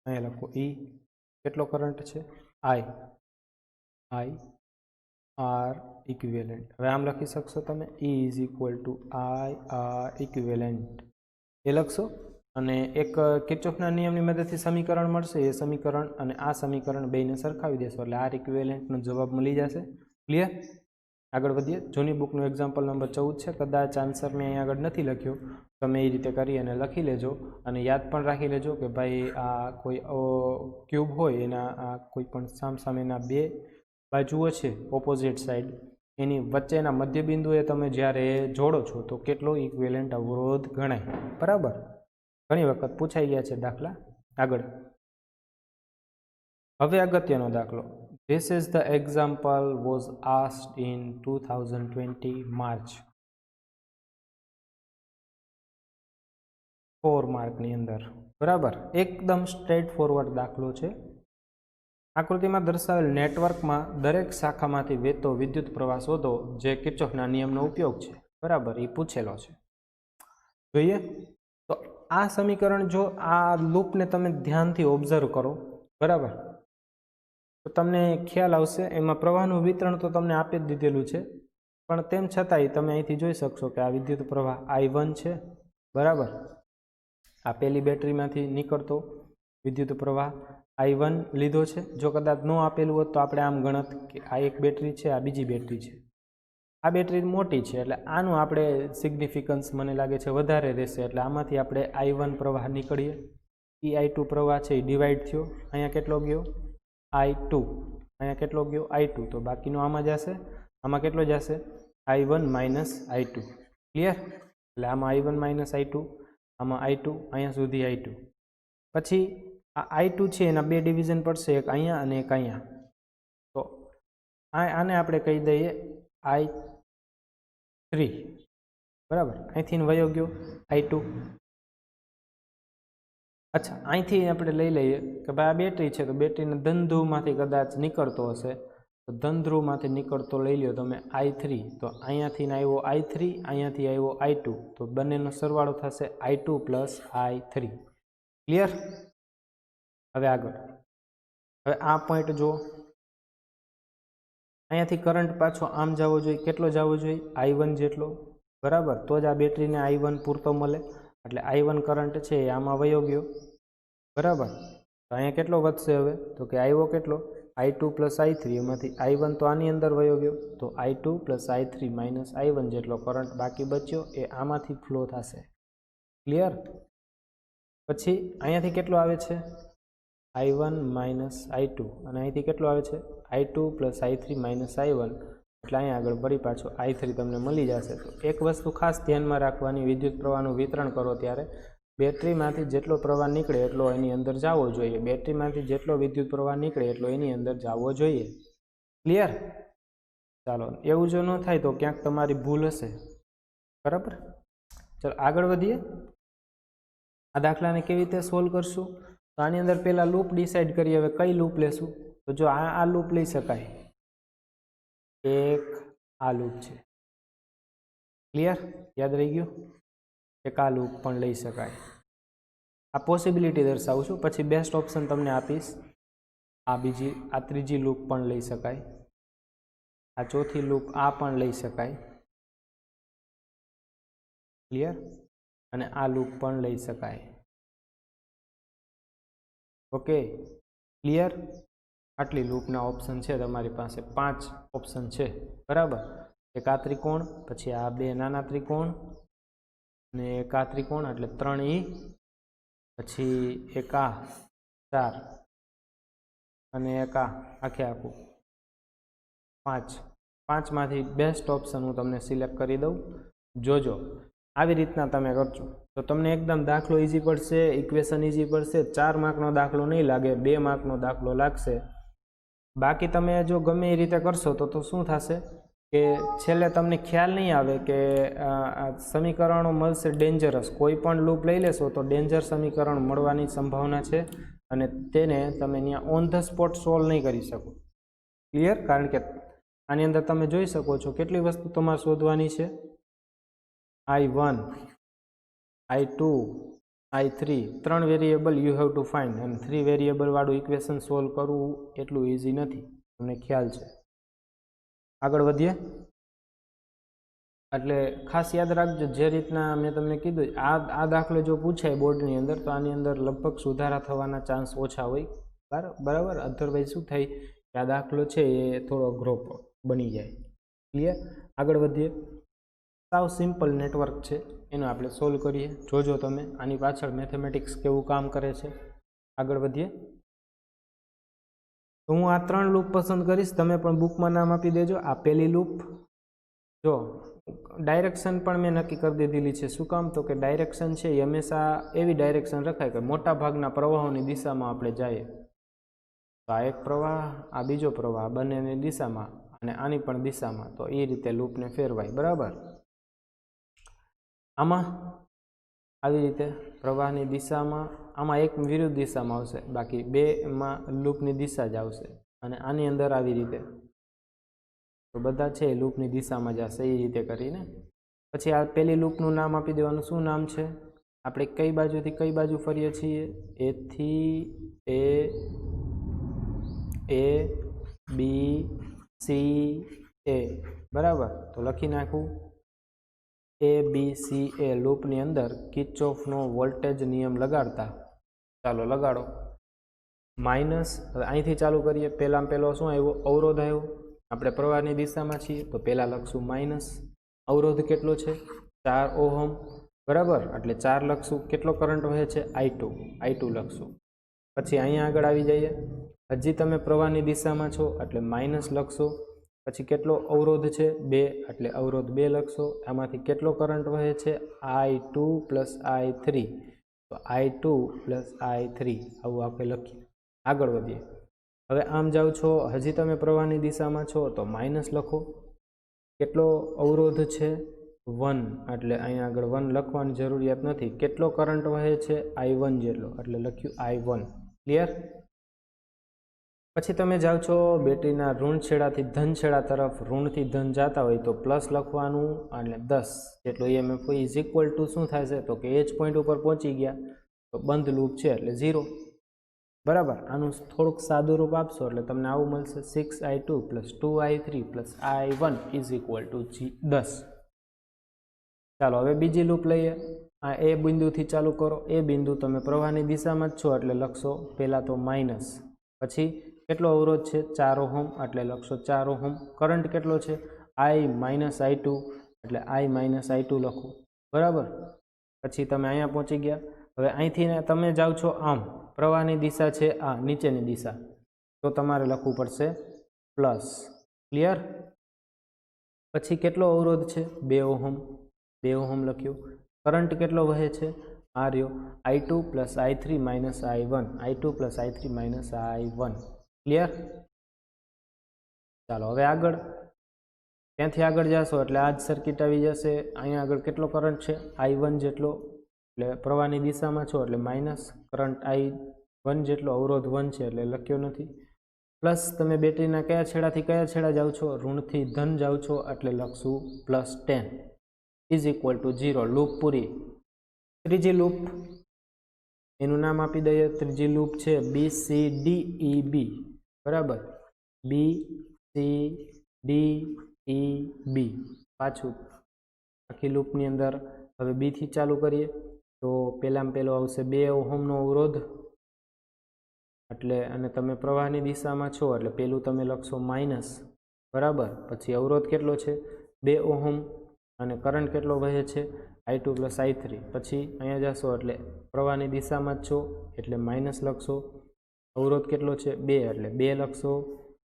અહીંયા લખો ઈ કેટલો કરંટ છે આઈ આર ઇક્વિવેલન્ટ। હવે આમ લખી શકશો તમે E is equal to I R equivalent એ લખશો અને એક કિર્ચોફના નિયમની મદદથી સમીકરણ મળશે। એ સમીકરણ અને આ સમીકરણ બેને સરખાવી દેશો એટલે આર ઇક્વિવેલન્ટનો જવાબ મળી જશે। ક્લિયર? આગળ વધીએ। જૂની બુકનું એક્ઝામ્પલ નંબર 14 છે। કદાચ આન્સર મેં અહીંયા આગળ નથી લખ્યો, તમે એ રીતે કરી અને લખી લેજો અને યાદ પણ રાખી લેજો કે ભાઈ આ કોઈ ક્યુબ હોય એના આ કોઈ પણ સામસામેના બે બાજુઓ છે ઓપોઝિટ સાઈડ, એની વચ્ચેના મધ્યબિંદુએ તમે જ્યારે જોડો છો તો કેટલો ઇક્વિવેલન્ટ અવરોધ ગણાય। બરાબર, ઘણી વખત પૂછાઈ ગયા છે દાખલા। આગળ હવે અગત્યનો દાખલો, this is the example was asked in 2020 March 4 માર્કની અંદર। બરાબર, એકદમ સ્ટ્રેટ ફોરવર્ડ દાખલો છે। આકૃતિમાં દર્શાવેલ નેટવર્કમાં દરેક શાખામાંથી વહેતો વિદ્યુત પ્રવાહ શોધો જે કિર્ચોફના નિયમનો ઉપયોગ છે। બરાબર, એ પૂછેલો છે। જોઈએ તો આ સમીકરણ, જો આ લૂપને તમે ધ્યાનથી ઓબ્ઝર્વ કરો, બરાબર, તો તમને ખ્યાલ આવશે। એમાં પ્રવાહનું વિતરણ તો તમને આપી જ દીધેલું છે, પણ તેમ છતાંય તમે અહીંથી જોઈ શકશો કે આ વિદ્યુત પ્રવાહ I1 છે। બરાબર, આ પહેલી બેટરીમાંથી નીકળતો વિદ્યુત પ્રવાહ I1 લીધો છે। જો કદાચ ન આપેલું હોત તો આપણે આમ ગણત કે આ એક બેટરી છે, આ બીજી બેટરી છે, આ બેટરી મોટી છે એટલે આનું આપણે સિગ્નિફિકન્સ મને લાગે છે વધારે રહેશે, એટલે આમાંથી આપણે I1 પ્રવાહ નીકળીએ, I2 પ્રવાહ છે એ ડિવાઈડ થયો, અહીંયા કેટલો ગયો I2, અહીંયા કેટલો ગયો I2, તો બાકીનો આમાં જશે, આમાં કેટલો જશે I1 માઇનસ I2। ક્લિયર? એટલે આમાં I1 માઇનસ I2, આમાં I2, અહીંયા સુધી I2। પછી આ I2 છે એના બે ડિવિઝન પડશે, એક અહીંયા અને એક અહીંયા, તો આને આપણે કહી દઈએ I3। બરાબર, અહીંથી વયો ગયો I2। અચ્છા, અહીંથી આપણે લઈ લઈએ કે ભાઈ આ બેટરી છે તો બેટરીના ધન ધ્રુવમાંથી કદાચ નીકળતો હશે, તો ધન ધ્રુવમાંથી નીકળતો લઈ લ્યો તમે I3, તો અહીંયાથી આવ્યો I3, અહીંયાથી આવ્યો I2, તો બંનેનો સરવાળો થશે I2 પ્લસ I3। ક્લિયર? હવે આગળ, હવે આ પોઈન્ટ જુઓ, અહીંયાથી કરંટ પાછો આમ જવો જોઈએ, કેટલો જવો જોઈએ I1 જેટલો। બરાબર, તો જ આ બેટરીને I1 પૂરતો મળે, એટલે I1 કરંટ છે એ આમાં વયો ગયો। બરાબર, તો અહીંયા કેટલો વધશે હવે તો કે આવ્યો કેટલો I2 પ્લસ I3, એમાંથી I1 તો આની અંદર વયો ગયો, તો I2 plus I3 minus I1 જેટલો કરંટ બાકી બચ્યો એ આમાંથી ફ્લો થશે। ક્લિયર? પછી અહીંયાથી કેટલો આવે છે I1 માઇનસ I2, અને અહીંથી કેટલો આવે છે I2 plus I3 minus I1, એટલે અહીંયા આગળ વળી પાછો I3 તમને મળી જશે। તો એક વસ્તુ ખાસ ધ્યાનમાં રાખવાની, વિદ્યુત પ્રવાહનું વિતરણ કરો ત્યારે બેટરીમાંથી જેટલો પ્રવાહ નીકળે એટલો એની અંદર જવો જોઈએ, બેટરીમાંથી જેટલો વિદ્યુત પ્રવાહ નીકળે એટલો એની અંદર જવો જોઈએ। ક્લિયર? ચાલો, એવું જો ન થાય તો ક્યાંક તમારી ભૂલ હશે। બરાબર, ચાલો આગળ વધીએ। આ દાખલાને કેવી રીતે સોલ્વ કરશું તો આની અંદર પહેલાં લૂપ ડિસાઇડ કરીએ। હવે કઈ લૂપ લેશું તો જો આ લૂપ લઈ શકાય, એક આ લૂપ છે। ક્લિયર? યાદ રહી ગયું? એક આ લૂપ પણ લઈ શકાય। આ પોસિબિલિટી દર્શાવું છું, પછી બેસ્ટ ઓપ્શન તમને આપીશ। આ ત્રીજી લૂપ પણ લઈ શકાય, આ ચોથી લૂપ આ પણ લઈ શકાય। ક્લિયર? અને આ લૂપ પણ લઈ શકાય। Okay, clear? આટલી લૂપના ઓપ્શન છે તમારી પાસે, 5 ઓપ્શન છે। બરાબર, એક આ ત્રિકોણ, પછી આ બે નાના ત્રિકોણ, અને એક આ ત્રિકોણ એટલે 3E, પછી એક આ 4, અને એક આ આખે આખું 5। 5માંથી બેસ્ટ ઓપ્શન હું તમને સિલેક્ટ કરી દઉં। જોજો આવી રીતના તમે કરજો તો તમને એકદમ દાખલો ઇઝી પડશે, ઇક્વેશન ઇઝી પડશે। 4 માર્કનો દાખલો નહીં લાગે, 2 માર્કનો દાખલો લાગશે। બાકી તમે જો ગમે એ રીતે કરશો તો શું થશે કે છેલ્લે તમને ખ્યાલ નહીં આવે કે આ સમીકરણો મળશે ડેન્જરસ. કોઈ પણ લૂપ લઈ લેશો તો ડેન્જર સમીકરણ મળવાની સંભાવના છે અને તેને તમે ત્યાં ઓન ધ સ્પોટ સોલ્વ નહીં કરી શકો. ક્લિયર? કારણ કે આની અંદર તમે જોઈ શકો છો કેટલી વસ્તુ તમારે શોધવાની છે. I1, I2, I3 3 variable you have to find, અને 3 વેરિયેબલ વાળું ઇક્વેશન સોલ્વ કરવું એટલું ઇઝી નથી, તમને ખ્યાલ છે. આગળ વધીએ. એટલે ખાસ યાદ રાખજો, જે રીતના મેં તમને કીધું આ દાખલો જો પૂછાય બોર્ડની અંદર તો આની અંદર લગભગ સુધારા થવાના ચાન્સ ઓછા હોય. બરાબર? અધરવાઇઝ શું થાય કે આ દાખલો છે એ થોડો અઘરો બની જાય. ક્લિયર? આગળ વધીએ. સાવ સિમ્પલ નેટવર્ક છે, એનો આપણે સોલ્વ કરીએ. જોજો તમે આની પાછળ મેથેમેટિક્સ કેવું કામ કરે છે. આગળ વધીએ. તો હું આ 3 લૂપ પસંદ કરીશ, તમે પણ બુકમાં નામ આપી દેજો. આ પહેલી લૂપ. જો ડાયરેક્શન પણ મેં નક્કી કરી દીધેલી છે. શું કામ? તો કે ડાયરેક્શન છે એ હંમેશા એવી ડાયરેક્શન રખાય કે મોટા ભાગના પ્રવાહોની દિશામાં આપણે જઈએ. તો આ એક પ્રવાહ, આ બીજો પ્રવાહ, બંનેની દિશામાં, અને આની પણ દિશામાં. તો એ રીતે લૂપને ફેરવાય. બરાબર? આમાં આવી રીતે પ્રવાહની દિશામાં, આમાં એક વિરુદ્ધ દિશામાં આવશે, બાકી બેમાં લૂપની દિશા જ આવશે. અને આની અંદર આવી રીતે તો બધા છે એ લૂપની દિશામાં જશે. એ રીતે કરીને પછી આ પહેલી લૂપનું નામ આપી દેવાનું. શું નામ છે? આપણે કઈ બાજુથી કઈ બાજુ ફરીએ છીએ? એથી એ બી સી એ. બરાબર? તો લખી નાખું ABCA લૂપની અંદર કિર્ચોફનો વોલ્ટેજ નિયમ લગાડતા. ચાલો લગાડો. માઇનસ, હવે અહીંથી ચાલુ કરીએ. પહેલાં પહેલો શું આવ્યો? અવરોધ આવ્યો. આપણે પ્રવાહની દિશામાં છીએ તો પહેલાં લખશું માઇનસ. અવરોધ કેટલો છે? 4 ઓહમ. બરાબર? એટલે 4 લખશું. કેટલો કરંટ વહે છે? I2 લખશું. પછી અહીંયા આગળ આવી જઈએ. હજી તમે પ્રવાહની દિશામાં છો એટલે માઇનસ લખશો. પછી કેટલો અવરોધ છે? 2, એટલે અવરોધ 2 લખશો. આમાંથી કેટલો કરંટ વહે છે? I2 plus I3. તો I2 પ્લસ I3 આવું આપણે લખીએ. આગળ વધીએ. હવે આમ જાઓ છો, હજી તમે પ્રવાહની દિશામાં છો તો માઇનસ લખો. કેટલો અવરોધ છે? 1, એટલે અહીંયા આગળ 1 લખવાની જરૂરિયાત નથી. કેટલો કરંટ વહે છે? I1 જેટલો, એટલે લખ્યું I1. ક્લિયર? પછી તમે જાઓ છો બેટરીના ઋણ છેડાથી ધન છેડા તરફ. ઋણથી ધન જતા હોય તો પ્લસ લખવાનું, અને 10 જેટલો EMF ઇઝ ઇક્વલ ટુ શું થાય છે? તો કે H પોઈન્ટ ઉપર પહોંચી ગયા તો બંધ લૂપ છે એટલે 0. બરાબર? આનું થોડુંક સાદું રૂપ આપશો એટલે તમને આવું મળશે. 6I2 plus 2I3 plus I1 is equal two 10. ચાલો હવે બીજી લૂપ લઈએ. આ એ બિંદુથી ચાલુ કરો. એ બિંદુ તમે પ્રવાહની દિશામાં જ છો એટલે લખશો પહેલાં તો માઇનસ. પછી કેટલો અવરોધ છે? 4 ઓહમ, એટલે લખશો 4 ઓહમ. કરંટ કેટલો છે? I માઇનસ I2, એટલે I માઇનસ I2 લખો. બરાબર? પછી તમે અહીંયા પહોંચી ગયા. હવે અહીંથી તમે જાઓ છો આમ, પ્રવાહની દિશા છે આ નીચેની દિશા, તો તમારે લખવું પડશે પ્લસ. ક્લિયર? પછી કેટલો અવરોધ છે? 2 ઓહમ. 2 ઓહમ લખ્યું. કરંટ કેટલો વહે છે? આ રહ્યો I2 plus I3 minus I1. I2 plus I3 minus I1. Clear? ચાલો હવે આગળ. ત્યાંથી આગળ જશો એટલે આ જ સર્કિટ આવી જશે. અહીંયા આગળ કેટલો કરંટ છે? I1 જેટલો, એટલે પ્રવાહની દિશામાં છો એટલે માઇનસ. કરંટ I1 જેટલો, અવરોધ 1 છે એટલે લખ્યો નથી. પ્લસ તમે બેટરીના કયા છેડાથી કયા છેડા જાઓ છો? ઋણથી ધન જાઓ છો એટલે લખશું plus 10 is equal to 0. Loop પૂરી. ત્રીજી લૂપ, એનું નામ આપી દઈએ. ત્રીજી લૂપ છે BCDEB. બરાબર? BCDEB. પાછું આખી લૂપની અંદર હવે B થી ચાલુ કરીએ તો પહેલામાં પહેલો આવશે 2 ઓહમનો અવરોધ, એટલે અને તમે પ્રવાહની દિશામાં છો એટલે પહેલું તમે લખશો માઇનસ. બરાબર? પછી અવરોધ કેટલો છે? 2 ઓહમ, અને કરંટ કેટલો વહે છે? I2 plus I3. પછી અહીંયા જશો એટલે પ્રવાહની દિશામાં જ છો એટલે માઇનસ લખશો. અવરોધ કેટલો છે? 2, એટલે 2 લખશો.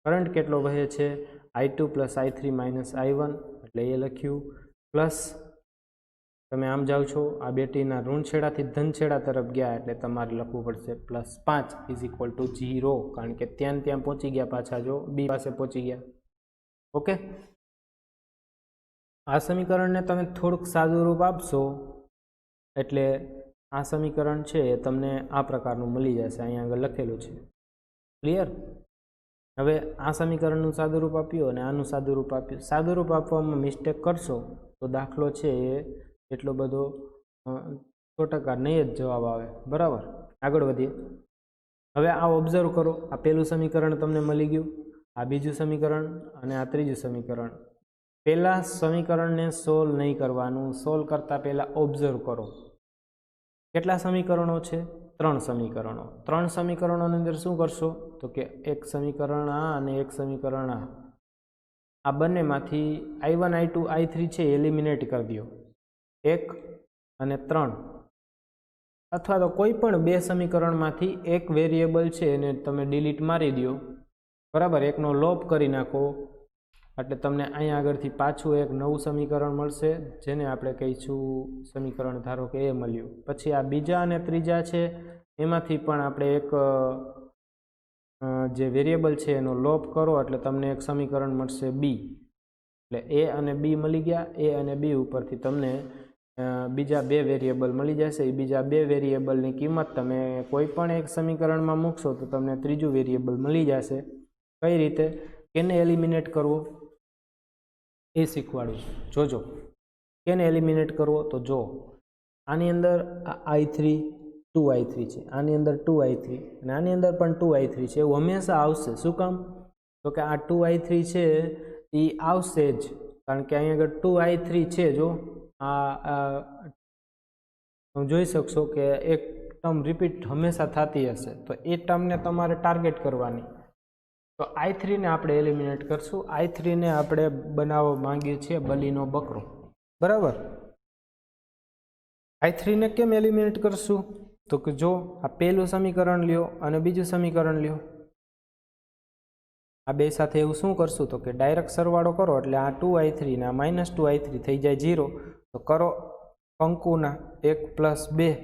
કરંટ કેટલો વહે છે? I2 plus I3 minus I1, એટલે એ લખ્યું. પ્લસ તમે આમ જાઓ છો, આ બેટરીના ઋણ છેડાથી ધન છેડા તરફ ગયા એટલે તમારે લખવું પડશે પ્લસ 5 ઇઝ ઇક્વલ ટુ 0, કારણ કે ત્યાં પહોંચી ગયા પાછા, જો B પાસે પહોંચી ગયા. ઓકે? આ સમીકરણને તમે થોડુંક સાદું રૂપ આપશો એટલે આ સમીકરણ છે એ તમને આ પ્રકારનું મળી જશે. અહીંયા આગળ લખેલું છે. ક્લિયર? હવે આ સમીકરણનું સાદું રૂપ આપ્યું અને આનું સાદું રૂપ આપ્યું. સાદું રૂપ આપવામાં મિસ્ટેક કરશો તો દાખલો છે એ એટલો બધો 100% નહીં જ જવાબ આવે. બરાબર, આગળ વધીએ. હવે આ ઓબ્ઝર્વ કરો. આ પહેલું સમીકરણ તમને મળી ગયું, આ બીજું સમીકરણ અને આ ત્રીજું સમીકરણ. પહેલા સમીકરણને સોલ્વ નહીં કરવાનું, સોલ્વ કરતાં પહેલાં ઓબ્ઝર્વ કરો. કેટલા સમીકરણો છે? 3 સમીકરણો. 3 સમીકરણોની અંદર શું કરશો તો કે એક સમીકરણ આ અને એક સમીકરણ આ બંનેમાંથી I1 I2 I3 છે એલિમિનેટ કરી દો. 1 અને 3 અથવા તો કોઈ પણ 2 સમીકરણમાંથી એક વેરિયેબલ છે એને તમે ડિલીટ મારી દો. બરાબર, એકનો લોપ કરી નાખો એટલે તમને અહીંયા આગળથી પાછું એક નવું સમીકરણ મળશે જેને આપણે કહીશું સમીકરણ ધારો કે એ મળ્યું. પછી આ બીજા અને ત્રીજા છે એમાંથી પણ આપણે એક જે વેરિયેબલ છે એનો લોપ કરો એટલે તમને એક સમીકરણ મળશે બી. એટલે એ અને બી મળી ગયા. એ અને બી ઉપરથી તમને બીજા 2 વેરિયેબલ મળી જશે. એ બીજા 2 વેરિયેબલની કિંમત તમે કોઈ પણ એક સમીકરણમાં મૂકશો તો તમને ત્રીજું વેરિયેબલ મળી જશે. કઈ રીતે, કેને એલિમિનેટ કરવો એ શીખવાડું છું. જોજો કેને એલિમિનેટ કરવો તો જો આની અંદર આ I3 2I3 છે, આની અંદર 2I3 અને આની અંદર પણ 2I3 છે. એવું હંમેશા આવશે. શું કામ તો કે આ 2I3 છે એ આવશે જ, કારણ કે અહીંયા આગળ 2I3 છે. જો આ જોઈ શકશો કે એક ટર્મ રિપીટ હંમેશા થતી હશે તો એ ટર્મને તમારે ટાર્ગેટ કરવાની. તો I3 ને આપણે એલિમિનેટ કરશું. I3 ને આપણે બનાવવા માંગીએ છીએ બલીનો બકરો. બરાબર, I3 ને કેમ એલિમિનેટ કરશું તો કે જો આ પહેલું સમીકરણ લ્યો અને બીજું સમીકરણ લ્યો, આ બે સાથે એવું શું કરશું તો કે ડાયરેક્ટ સરવાળો કરો એટલે આ 2I3 ને આ -2I3 થઈ જાય 0. તો કરો કંકુના 1 + 2.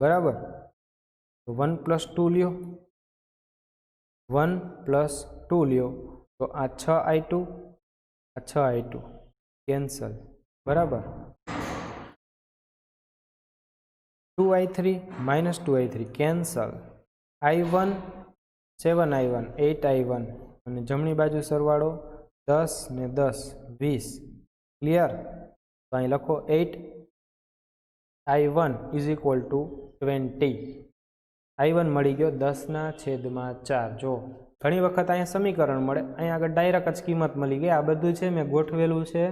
બરાબર, તો 1 + 2 લ્યો, 1 + 2 લ્યો તો આ 6I2 આ 6I2 કેન્સલ. બરાબર, 2I3 -2I3 cancel. I1 7I1 8I1 અને જમણી બાજુ સરવાળો 10 ને 10 20. ક્લિયર? તો અહીં લખો 8I1 = 20. I1 મળી ગયો 10/4. જો ઘણી વખત અહીંયા સમીકરણ મળે, અહીંયા આગળ ડાયરેક્ટ જ કિંમત મળી ગઈ. આ બધું છે મેં ગોઠવેલું છે.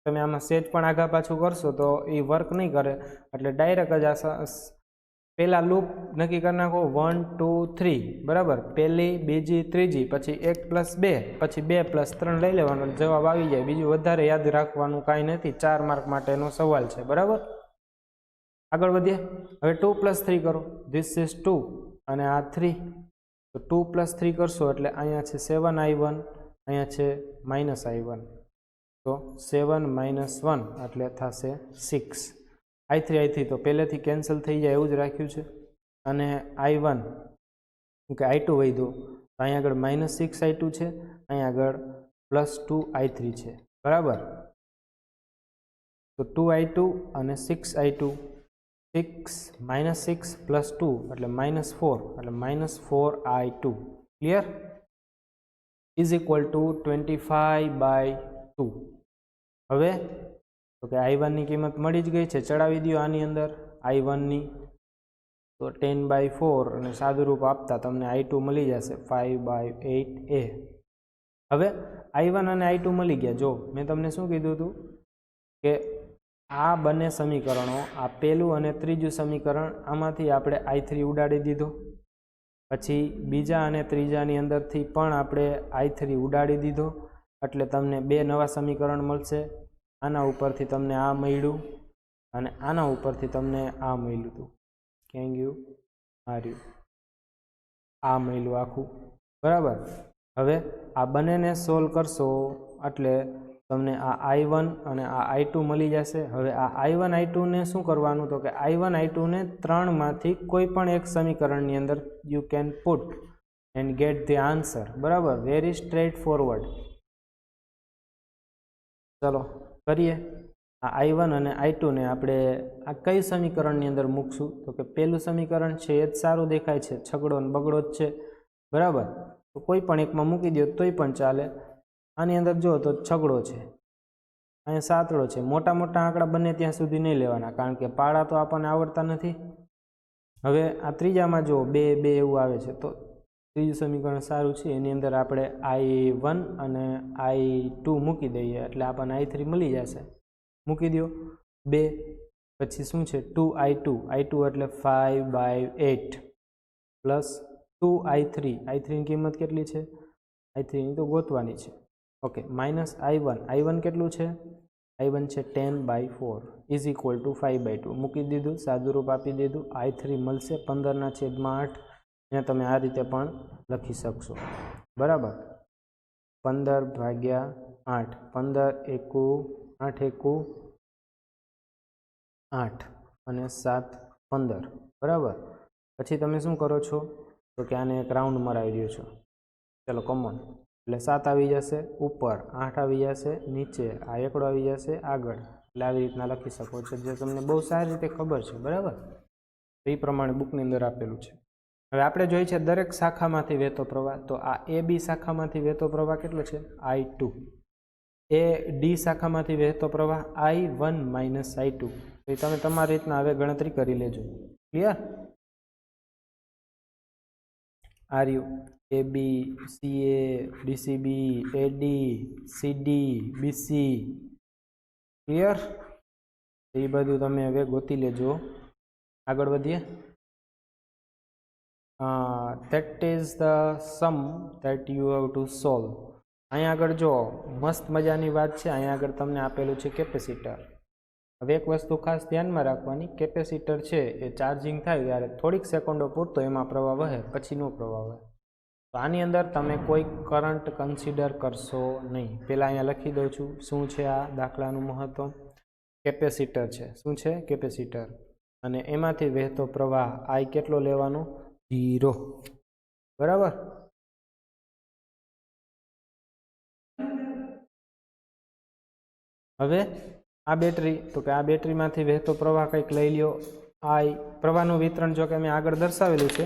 તમે આમાં સેજ પણ આગા પાછું કરશો તો એ વર્ક નહીં કરે. એટલે ડાયરેક્ટ જ આ પહેલાં લૂપ નક્કી કરી નાખો 1 2 3. બરાબર, પહેલી બીજી ત્રીજી પછી 1 + 2 પછી 2 + 3 લઈ લેવાનો જવાબ આવી જાય. બીજું વધારે યાદ રાખવાનું કાંઈ નથી. 4 માર્ક માટેનો સવાલ છે. બરાબર, આગળ વધીએ. હવે 2 + 3 કરો. ધીસ ઇઝ 2 અને આ 3. તો 2 + 3 કરશો એટલે અહીંયા છે 7I1, અહીંયા છે -I1. તો 7 - 1 એટલે થશે 6. I3 તો પહેલેથી કેન્સલ થઈ જાય એવું જ રાખ્યું છે. અને I1 કે I2 વધ્યો તો અહીંયા આગળ -6I2 છે, અહીંયા આગળ +2I3 છે. બરાબર, તો 2I2 અને 6I2. 6 + 2 એટલે -4 એટલે -4I2. ક્લિયર? = 25/2. હવે તો કે I1 ની કિંમત મળી જ ગઈ છે, ચડાવી દો આની અંદર I1 ની. તો 10/4 અને સાદું રૂપ આપતા તમને I2 મળી જશે 5/8A. હવે I1 અને I2 મળી ગયા. જો મેં તમને શું કીધું હતું કે આ બંને સમીકરણો, આ પહેલું અને ત્રીજું સમીકરણ, આમાંથી આપણે I3 ઉડાડી દીધો. પછી બીજા અને ત્રીજાની અંદરથી પણ આપણે I3 ઉડાડી દીધો. એટલે તમને 2 નવા સમીકરણ મળશે. આના ઉપરથી તમને આ મળ્યું અને આના ઉપરથી તમને આ મળ્યું હતું. ક્યાં ગયું? આ રહ્યું, આ મળ્યું આખું. બરાબર, હવે આ બંનેને સોલ્વ કરશો એટલે તમને આ I1 અને આ I2 મળી જશે. હવે આ I1 I2 ને શું કરવાનું તો કે I1 I2 ને 3 માંથી કોઈ પણ એક સમીકરણની અંદર you can put and gate the answer. બરાબર, વેરી સ્ટ્રેટ ફોરવર્ડ. ચલો કરીએ। આ I1 અને I2 ને આપણે આ કઈ સમીકરણની અંદર મૂકશું? તો કે પહેલું સમીકરણ છે એ જ સારું દેખાય છે, છગડો ને બગડો જ છે, બરાબર? તો કોઈ પણ એકમાં મૂકી દો તોય પણ ચાલે। આની અંદર જો તો છગડો છે, અહીંયા સાતડો છે। મોટા મોટા આંકડા બને ત્યાં સુધી નહીં લેવાના, કારણ કે પાડા તો આપણને આવડતા નથી। હવે આ ત્રીજામાં જો 2 2 એવું આવે છે, તો ત્રીજું સમીકરણ સારું છે, એની અંદર આપણે I1 અને I2 મૂકી દઈએ એટલે આપણને I3 મળી જશે। મૂકી દો 2, પછી શું છે 2I2, I2 એટલે 5/8 પ્લસ 2I3, I3 ની કિંમત કેટલી છે? I3 ની તો ગોતવાની છે, ઓકે, માઇનસ I1, I1 કેટલું છે? I1 છે 10/4 ઇઝ ઇક્વલ ટુ 5/2 મૂકી દીધું, સાદુરૂપ આપી દીધું। I3 મળશે 15/8, એને તમે આ રીતે પણ લખી શકશો, બરાબર? 15/8, 15 એકુ 8 એકુ 8 અને 7 15, બરાબર? પછી તમે શું કરો છો? તો કે આને એક રાઉન્ડ મરાવી દો છો, ચલો કોમન, એટલે 7 આવી જશે ઉપર, 8 આવી જશે નીચે, આ એકડો આવી જશે આગળ, એટલે આવી રીતના લખી શકો છો, જે તમને બહુ સારી રીતે ખબર છે, બરાબર? એ પ્રમાણે બુકની અંદર આપેલું છે। હવે આપણે જોઈએ છે દરેક શાખામાંથી વહેતો પ્રવાહ, તો આ AB શાખામાંથી વહેતો પ્રવાહ કેટલો છે? I2। AD શાખામાંથી વહેતો પ્રવાહ I1 માઇનસ I2। તો તમે તમારી રીતના હવે ગણતરી કરી લેજો, ક્લિયર? આર્યુ AB, CA, DCB, AD, CD, BC, clear? એ બધું તમે હવે ગોતી લેજો। આગળ વધીએ। that is the sum that you have to solve। અહીંયા આગળ જો મસ્ત મજાની વાત છે, અહીંયા આગળ તમને આપેલું છે કેપેસિટર। હવે એક વસ્તુ ખાસ ધ્યાનમાં રાખવાની, કેપેસિટર છે એ ચાર્જિંગ થાય ત્યારે થોડીક સેકન્ડો પૂરતો એમાં પ્રવાહ વહે, પછી નો પ્રવાહ વહે। તો આની અંદર તમે કોઈ કરંટ કન્સિડર કરશો નહીં। પહેલાં અહીંયા લખી દઉં છું શું છે આ દાખલાનું મહત્વ। કેપેસિટર છે, શું છે? કેપેસિટર, અને એમાંથી વહેતો પ્રવાહ I કેટલો લેવાનો? 0, બરાબર? હવે આ બેટરી, તો કે આ બેટરીમાંથી વહેતો પ્રવાહ કંઈક લઈ લ્યો I। પ્રવાહનું વિતરણ જો કે મેં આગળ દર્શાવેલું છે,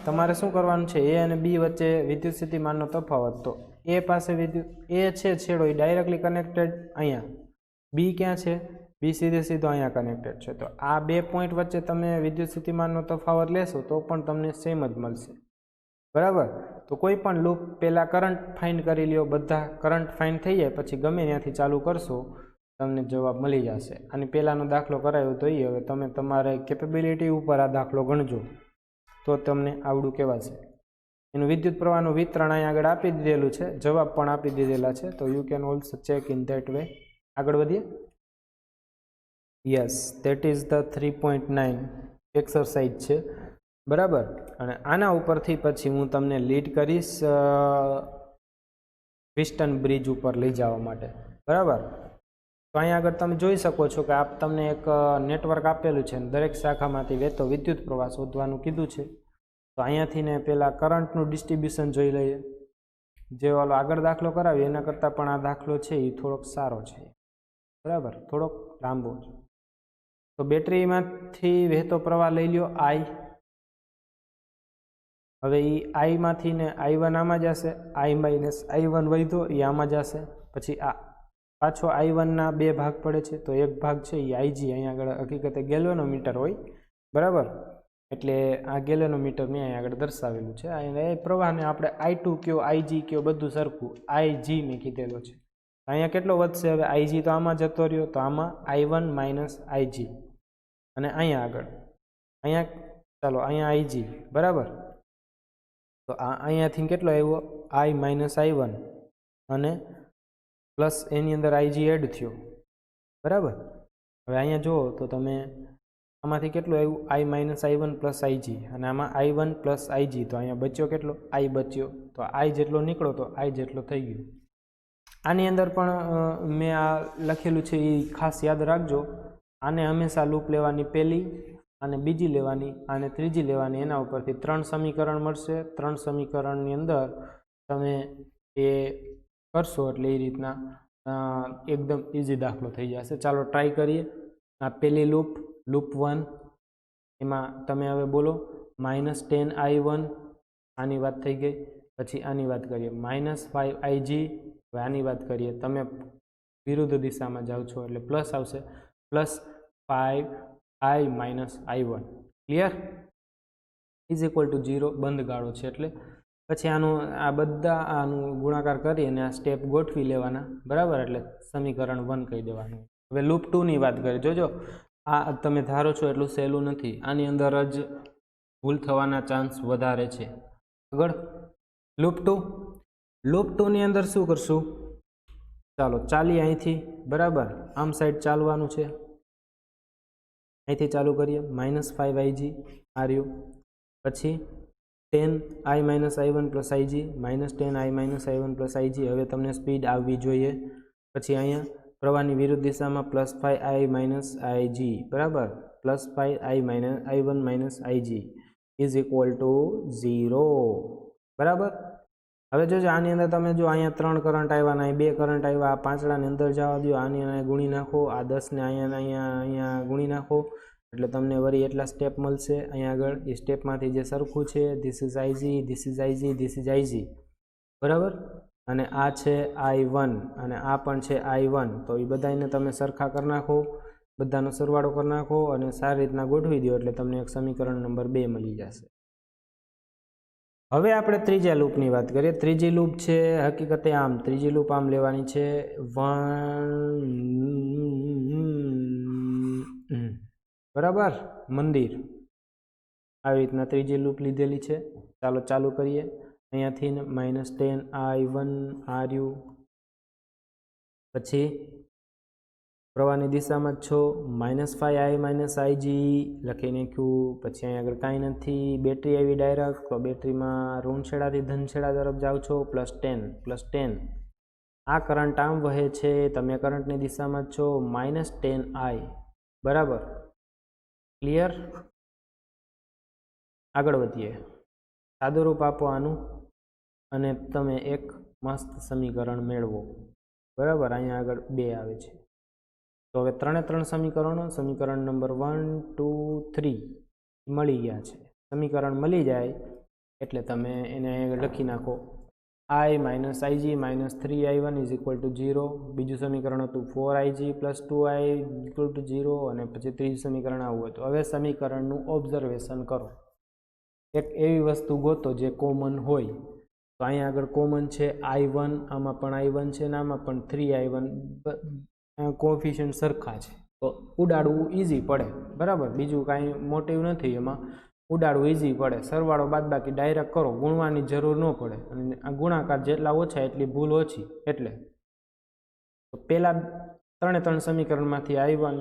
તમારે શું કરવાનું છે? A અને B વચ્ચે વિદ્યુત સ્થિતિમાનનો તફાવત, તો A પાસે વિદ્યુત A છે છેડો, એ ડાયરેક્ટલી કનેક્ટેડ અહીંયા, B ક્યાં છે? B સીધો અહીંયા કનેક્ટેડ છે। તો આ બે પોઈન્ટ વચ્ચે તમે વિદ્યુત સ્થિતિમાનનો તફાવત લેશો તો પણ તમને સેમ જ મળશે, બરાબર? તો કોઈ પણ લૂપ પહેલાં કરંટ ફાઇન્ડ કરી લ્યો, બધા કરંટ ફાઇન્ડ થઈ જાય પછી ગમે ત્યાંથી ચાલુ કરશો તમને જવાબ મળી જશે। અને પહેલાંનો દાખલો કરાયો તો એ હવે તમે તમારે કેપેબિલિટી ઉપર આ દાખલો ગણજો તો તમને આવડું કહેવાશે। એનું વિદ્યુત પ્રવાહનું વિતરણ અહીંયા આગળ આપી દીધેલું છે, જવાબ પણ આપી દીધેલા છે, તો you can also check in that way. આગળ વધીએ। Yes, that is the 3.9 exercise છે, બરાબર? અને આના ઉપરથી પછી હું તમને લીડ કરીશ પિસ્ટન બ્રિજ ઉપર લઈ જવા માટે, બરાબર? તો અહીંયા આગળ તમે જોઈ શકો છો કે તમને એક નેટવર્ક આપેલું છે, દરેક શાખામાંથી વહેતો વિદ્યુત પ્રવાહ શોધવાનું કીધું છે। તો અહીંયાથી ને પહેલાં કરંટનું ડિસ્ટ્રીબ્યુશન જોઈ લઈએ। જે વાલો આગળ દાખલો કરાવ્યો એના કરતાં પણ આ દાખલો છે એ થોડોક સારો છે, બરાબર? થોડોક લાંબો છે। તો બેટરીમાંથી વહેતો પ્રવાહ લઈ લ્યો I। હવે એ I માંથી ને I1 આમાં જશે, I માઇનસ I1 વધ્યો એ આમાં જશે, પછી આ પાછો I1 ના બે ભાગ પડે છે, તો એક ભાગ છે એ IG, અહીંયા આગળ હકીકતે ગેલ્વેનોમીટર હોય, બરાબર? એટલે આ ગેલ્વેનોમીટર મેં અહીંયા આગળ દર્શાવેલું છે। એ પ્રવાહને આપણે I2 કયો, IG કયો, બધું સરખું IG મેં કીધેલો છે। અહીંયા કેટલો વધશે? હવે IG તો આમાં જતો રહ્યો, તો આમાં I1 માઇનસ IG, અને અહીંયા આગળ અહીંયા ચાલો અહીંયા IG, બરાબર? તો આ અહીંયાથી કેટલો આવ્યો? I માઇનસ I1 અને પ્લસ એની અંદર IG એડ થયો, બરાબર? હવે અહીંયા જુઓ તો તમે આમાંથી કેટલું આવ્યું? I minus I1 plus IG, અને આમાં I1 પ્લસ IG, તો અહીંયા બચ્યો કેટલો? I બચ્યો, તો I જેટલો નીકળો તો I જેટલો થઈ ગયો। આની અંદર પણ મેં આ લખેલું છે એ ખાસ યાદ રાખજો। આને હંમેશા લૂપ લેવાની પહેલી, અને બીજી લેવાની, અને ત્રીજી લેવાની, એના ઉપરથી 3 સમીકરણ મળશે। 3 સમીકરણની અંદર તમે એ કરશો એટલે એ રીતના એકદમ ઇઝી દાખલો થઈ જશે. ચાલો ટ્રાય કરીએ. આ પહેલી લૂપ 1, એમાં તમે હવે બોલો -10i1, આની વાત થઈ ગઈ. પછી આની વાત કરીએ -5ig, હવે આની વાત કરીએ. તમે વિરુદ્ધ દિશામાં જાઓ છો એટલે પ્લસ આવશે, +5i - i1. Clear? Is equal to 0, બંધ ગાળો છે એટલે. પછી આનું ગુણાકાર કરી અને આ સ્ટેપ ગોઠવી લેવાના, બરાબર. એટલે સમીકરણ 1 કહી દેવાનું. હવે લૂપ 2 ની વાત કરીએ. જોજો, આ તમે ધારો છો એટલું સહેલું નથી. આની અંદર જ ભૂલ થવાના ચાન્સ વધારે છે. આગળ લૂપ 2 ની અંદર શું કરશું? ચાલો ચાલીએ અહીંથી, બરાબર. આમ સાઈડ ચાલવાનું છે. અહીંથી ચાલુ કરીએ. -5ig આ રહ્યું. પછી 10i - i1 + ig, -10i - i1 + ig. હવે તમને સ્પીડ આવવી જોઈએ. પછી અહીંયા પ્રવાહની વિરુદ્ધ દિશામાં +5i - ig, બરાબર. +5i - i1 - ig is equal to 0, બરાબર. હવે જોજો, આની અંદર તમે જો અહીંયા 3 કરંટ આવ્યા, અહીં 2 કરંટ આવ્યા. આ પાંચડાની અંદર જવા દો, આની અહીંયા ગુણી નાખો. આ 10 ને અહીંયા ગુણી નાખો એટલે તમને વળી એટલા સ્ટેપ મળશે. અહીંયા આગળ એ સ્ટેપમાંથી જે સરખું છે, this is ig, this is ig, this is ig, બરાબર. અને આ છે i1 અને આ પણ છે i1. તો એ બધાને તમે સરખા કરી નાખો, બધાનો સરવાળો કરી નાખો અને સારી રીતના ગોઠવી દો એટલે તમને એક સમીકરણ નંબર 2 મળી જશે. હવે આપણે ત્રીજા લૂપની વાત કરીએ. ત્રીજી લૂપ છે હકીકતે આમ, ત્રીજી લૂપ આમ લેવાની છે 1, બરાબર. મંદિર, આવી રીતના ત્રીજી લૂપ લીધેલી છે. ચાલો ચાલુ કરીએ. અહીંયાથી -10i1 આ રહ્યું. પછી પ્રવાહની દિશામાં છો, -5i - ig લખી નાખ્યું. પછી અહીંયા આગળ કાંઈ નથી. બેટરી આવી ડાયરેક્ટ, તો બેટરીમાં ઋણ છેડાથી ધન છેડા તરફ જાઓ છો. +10. આ કરંટ આમ વહે છે, તમે કરંટની દિશામાં છો -10i, બરાબર. ક્લિયર? આગળ વધીએ. સાદું રૂપ આપો આનું અને તમે એક મસ્ત સમીકરણ મેળવો, બરાબર. અહીંયા આગળ 2 આવે છે. તો હવે 3 સમીકરણો, સમીકરણ નંબર 1, 2, 3 મળી ગયા છે. સમીકરણ મળી જાય એટલે તમે એને લખી નાખો i - ig - 3i1 = 0. બીજું સમીકરણ હતું 4ig + 2i = 0 અને પછી ત્રીજું સમીકરણ આવું હતું. હવે સમીકરણનું ઓબ્ઝર્વેશન કરો. એક એવી વસ્તુ ગોતો જે કોમન હોય. તો અહીંયા આગળ કોમન છે i1, આમાં પણ i1 છે અને આમાં પણ 3i1, કોએફિશિયન્ટ સરખા છે. તો ઉડાડવું ઇઝી પડે, બરાબર. બીજું કાંઈ મોટિવ નથી એમાં, ઉડાડવું ઇઝી પડે. સરવાળો બાદબાકી ડાયરેક્ટ કરો, ગુણવાની જરૂર ન પડે. અને આ ગુણાકાર જેટલા ઓછા એટલી ભૂલ ઓછી. એટલે તો પહેલાં 3 સમીકરણમાંથી i1,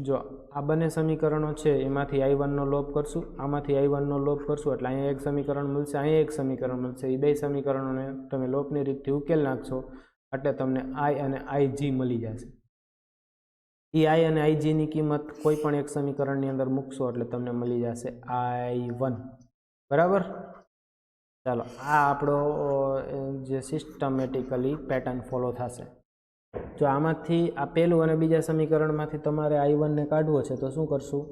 જો આ બંને સમીકરણો છે એમાંથી i1 નો લોપ કરશું, આમાંથી i1 નો લોપ કરશું એટલે અહીંયા એક સમીકરણ મળશે, અહીંયા એક સમીકરણ મળશે. એ બે સમીકરણોને તમે લોપની રીતથી ઉકેલ નાખશો એટલે તમને i અને ig મળી જશે. એ i અને ig ની કિંમત કોઈ પણ એક સમીકરણની અંદર મૂકશો એટલે તમને મળી જશે i1, બરાબર. ચાલો, આ આપણો જે સિસ્ટમેટિકલી પેટર્ન ફોલો થશે. જો આમાંથી આ પહેલું અને બીજા સમીકરણમાંથી તમારે i1 ને કાઢવો છે તો શું કરશું?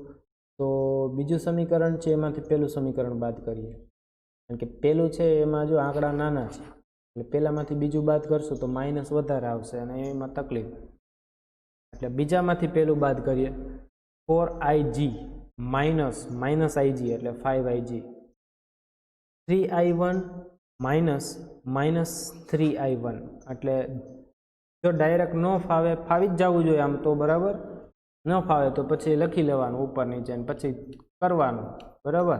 તો બીજું સમીકરણ છે એમાંથી પહેલું સમીકરણ બાદ કરીએ. કારણ કે પહેલું છે એમાં જો આંકડા નાના છે એટલે પહેલામાંથી બીજું બાદ કરશું તો માઇનસ વધારે આવશે અને એમાં તકલીફ. એટલે બીજામાંથી પહેલું બાદ કરીએ. 4ig - ig એટલે 5ig, 3i1 - -3i1 એટલે જો ડાયરેક્ટ ન ફાવે, ફાવી જ જવું જોઈએ આમ તો, બરાબર. ન ફાવે તો પછી લખી લેવાનું ઉપર નીચે અને પછી કરવાનું, બરાબર.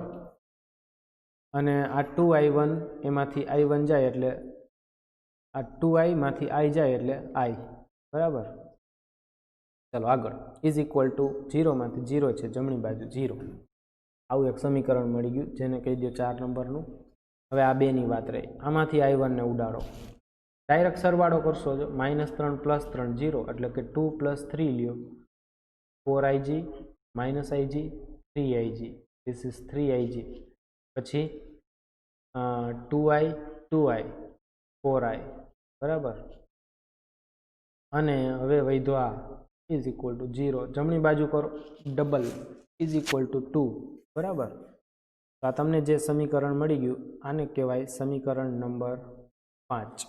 અને આ 2i1 એમાંથી i1 જાય એટલે આ 2i માંથી i જાય એટલે i, બરાબર. ચાલો આગળ. = 0 માંથી 0 છે, જમણી બાજુ 0. આવું એક સમીકરણ મળી ગયું જેને કહી દો 4 નંબરનું. હવે આ બેની વાત રહી. આમાંથી i1 ને ઉડાડો, ડાયરેક્ટ સરવાળો કરશો. જો -3 + 3 0 એટલે કે 2 + 3 લ્યો. 4ig - ig 3ig, this is 3ig. પછી 2i 4i, બરાબર. અને હવે વધ્યો આ ઇઝ ઇક્વલ ટુ 0. જમણી બાજુ કરો ડબલ ઇઝ ઇક્વલ ટુ 2. બરાબર. તો આ તમને જે સમીકરણ મળી ગયું આને કહેવાય સમીકરણ નંબર 5.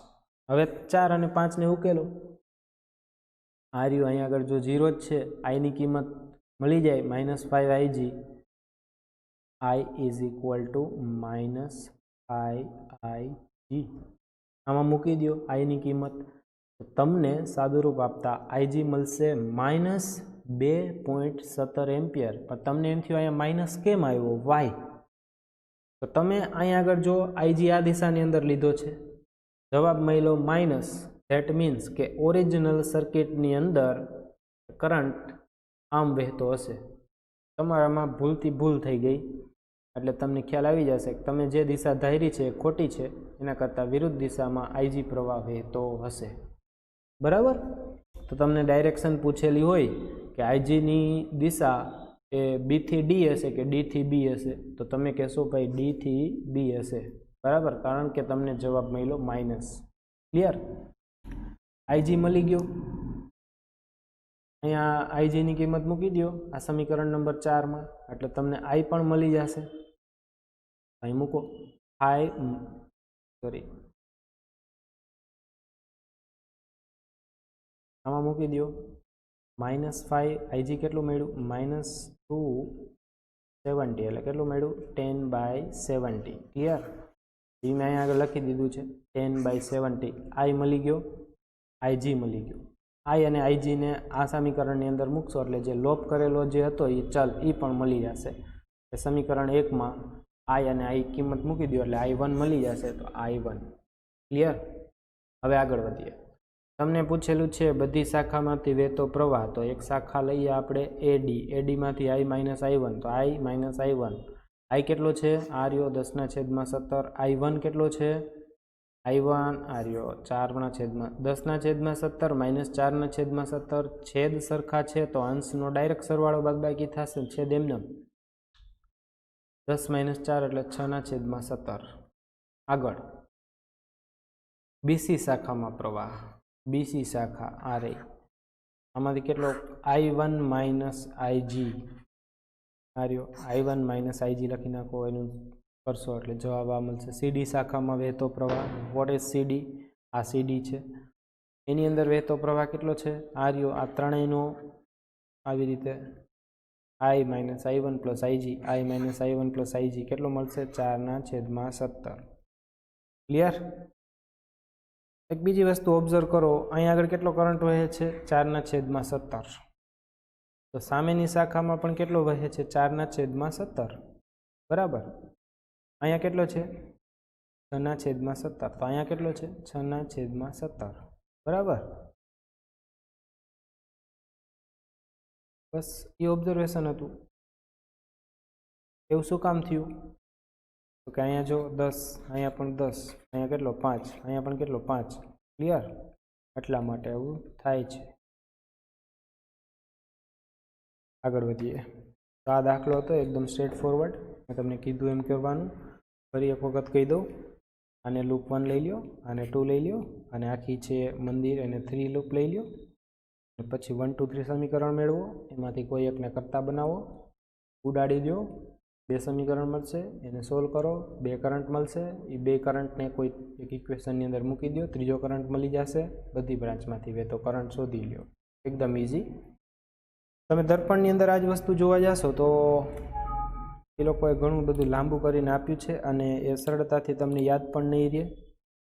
હવે 4 અને 5 ને ઉકેલો. આ રહ્યું અહીંયા આગળ જો 0 જ છે, આઈની કિંમત મળી જાય -5ig, i is equal two -5ig. આમાં મૂકી દો આઈની કિંમત. તમને સાદુરૂપ આપતા ig મળશે -2.17 એમ્પિયર. પણ તમને એમ થયું અહીંયા માઇનસ કેમ આવ્યો, વાય? તો તમે અહીંયા આગળ જો ig આ દિશાની અંદર લીધો છે, જવાબ મળ્યો માઇનસ. ધેટ મીન્સ કે ઓરિજિનલ સર્કિટની અંદર કરંટ આમ વહેતો હશે. તમારામાં ભૂલથી ભૂલ થઈ ગઈ એટલે તમને ખ્યાલ આવી જશે કે તમે જે દિશા ધારી છે એ ખોટી છે, એના કરતાં વિરુદ્ધ દિશામાં ig પ્રવાહ વહેતો હશે. બરાબર. તો તમને ડાયરેક્શન પૂછેલી હોય કે આઈજીની દિશા એ બી થી ડી હશે કે ડી થી બી હશે, તો તમે કહેશો ભાઈ ડી થી બી હશે. બરાબર, કારણ કે તમને જવાબ મળ્યો માઇનસ. ક્લિયર? આઈજી મળી ગયો. અહીંયા આઈજીની કિંમત મૂકી દો આ સમીકરણ નંબર 4માં, એટલે તમને આઈ પણ મળી જશે. અહીં મૂકો આમાં મૂકી દો -5 આઈજી કેટલું મળ્યું, -270, એટલે કેટલું મળ્યું 10/70. ક્લિયર? એ મેં અહીંયા આગળ લખી દીધું છે 10/70. આઈ મળી ગયો, આઈજી મળી ગયો. આઈ અને આઈજીને આ સમીકરણની અંદર મૂકશો એટલે જે લોપ કરેલો જે હતો એ ચલ એ પણ મળી જશે. સમીકરણ 1માં આઈ અને આઈ કિંમત મૂકી દો એટલે i1 મળી જશે, તો i1. ક્લિયર? હવે આગળ વધીએ. તમને પૂછેલું છે બધી શાખામાંથી વહેતો પ્રવાહ, તો એક શાખા લઈએ આપણે એડીમાંથી i - i1, તો i - i1. આઈ કેટલો છે? આ રહ્યો 10/17. i1 કેટલો છે? i1 આ રહ્યો 4/10/17 -4/17. છેદ સરખા છે તો અંશનો ડાયરેક્ટ સરવાળો બાદબાકી થશે, છેદ એમને 10 - 4 એટલે 6/17. આગળ બીસી શાખામાં પ્રવાહ, બીસી શાખા આ રહી, આમાંથી કેટલો i1 - ig આ રહ્યો, i1 - ig લખી નાખો, એનું કરશો એટલે જવાબ આ મળશે. સીડી શાખામાં વહેતો પ્રવાહ, વોટ ઇઝ સીડી? આ સીડી છે, એની અંદર વહેતો પ્રવાહ કેટલો છે? આ રહ્યો. આ ત્રણેયનો આવી રીતે i - i1 + ig, i - i1 + ig કેટલો મળશે? 4/17. ક્લિયર? એક બીજી વસ્તુ ઓબ્ઝર્વ કરો, અહીંયા આગળ કેટલો કરંટ વહે છે? 4/17. તો સામેની શાખામાં પણ કેટલો વહે છે? 4/17. બરાબર. અહીંયા કેટલો છે? 6/17. તો અહીંયા કેટલો છે? 6/17. બરાબર. બસ એ ઓબ્ઝર્વેશન હતું. એવું શું કામ થયું? તો કે અહીંયા જો 10, અહીંયા પણ 10, અહીંયા કેટલો 5, અહીંયા પણ કેટલો 5. ક્લિયર? એટલા માટે એવું થાય છે. આગળ વધીએ. તો આ દાખલો હતો એકદમ સ્ટ્રેટ ફોરવર્ડ. મેં તમને કીધું એમ કરવાનું. ફરી એક વખત કહી દઉં. આને લૂપ 1 લઈ લો, આને 2 લઈ લો, અને આખી છે મંદિર એને 3 લૂપ લઈ લો. પછી 1 2 3 સમીકરણ મેળવો, એમાંથી કોઈ એકને કરતા બનાવો, ઉડાડી દો, 2 સમીકરણ મળશે, એને સોલ્વ કરો, 2 કરંટ મળશે, એ 2 કરંટને કોઈ એક ઇક્વેશનની અંદર મૂકી દો, ત્રીજો કરંટ મળી જશે. બધી બ્રાન્ચમાંથી વહેતો કરંટ શોધી લો. એકદમ ઇઝી. તમે દર્પણની અંદર આ જ વસ્તુ જોવા જશો તો એ લોકોએ ઘણું બધું લાંબુ કરીને આપ્યું છે, અને એ સરળતાથી તમને યાદ પણ નહીં રહે,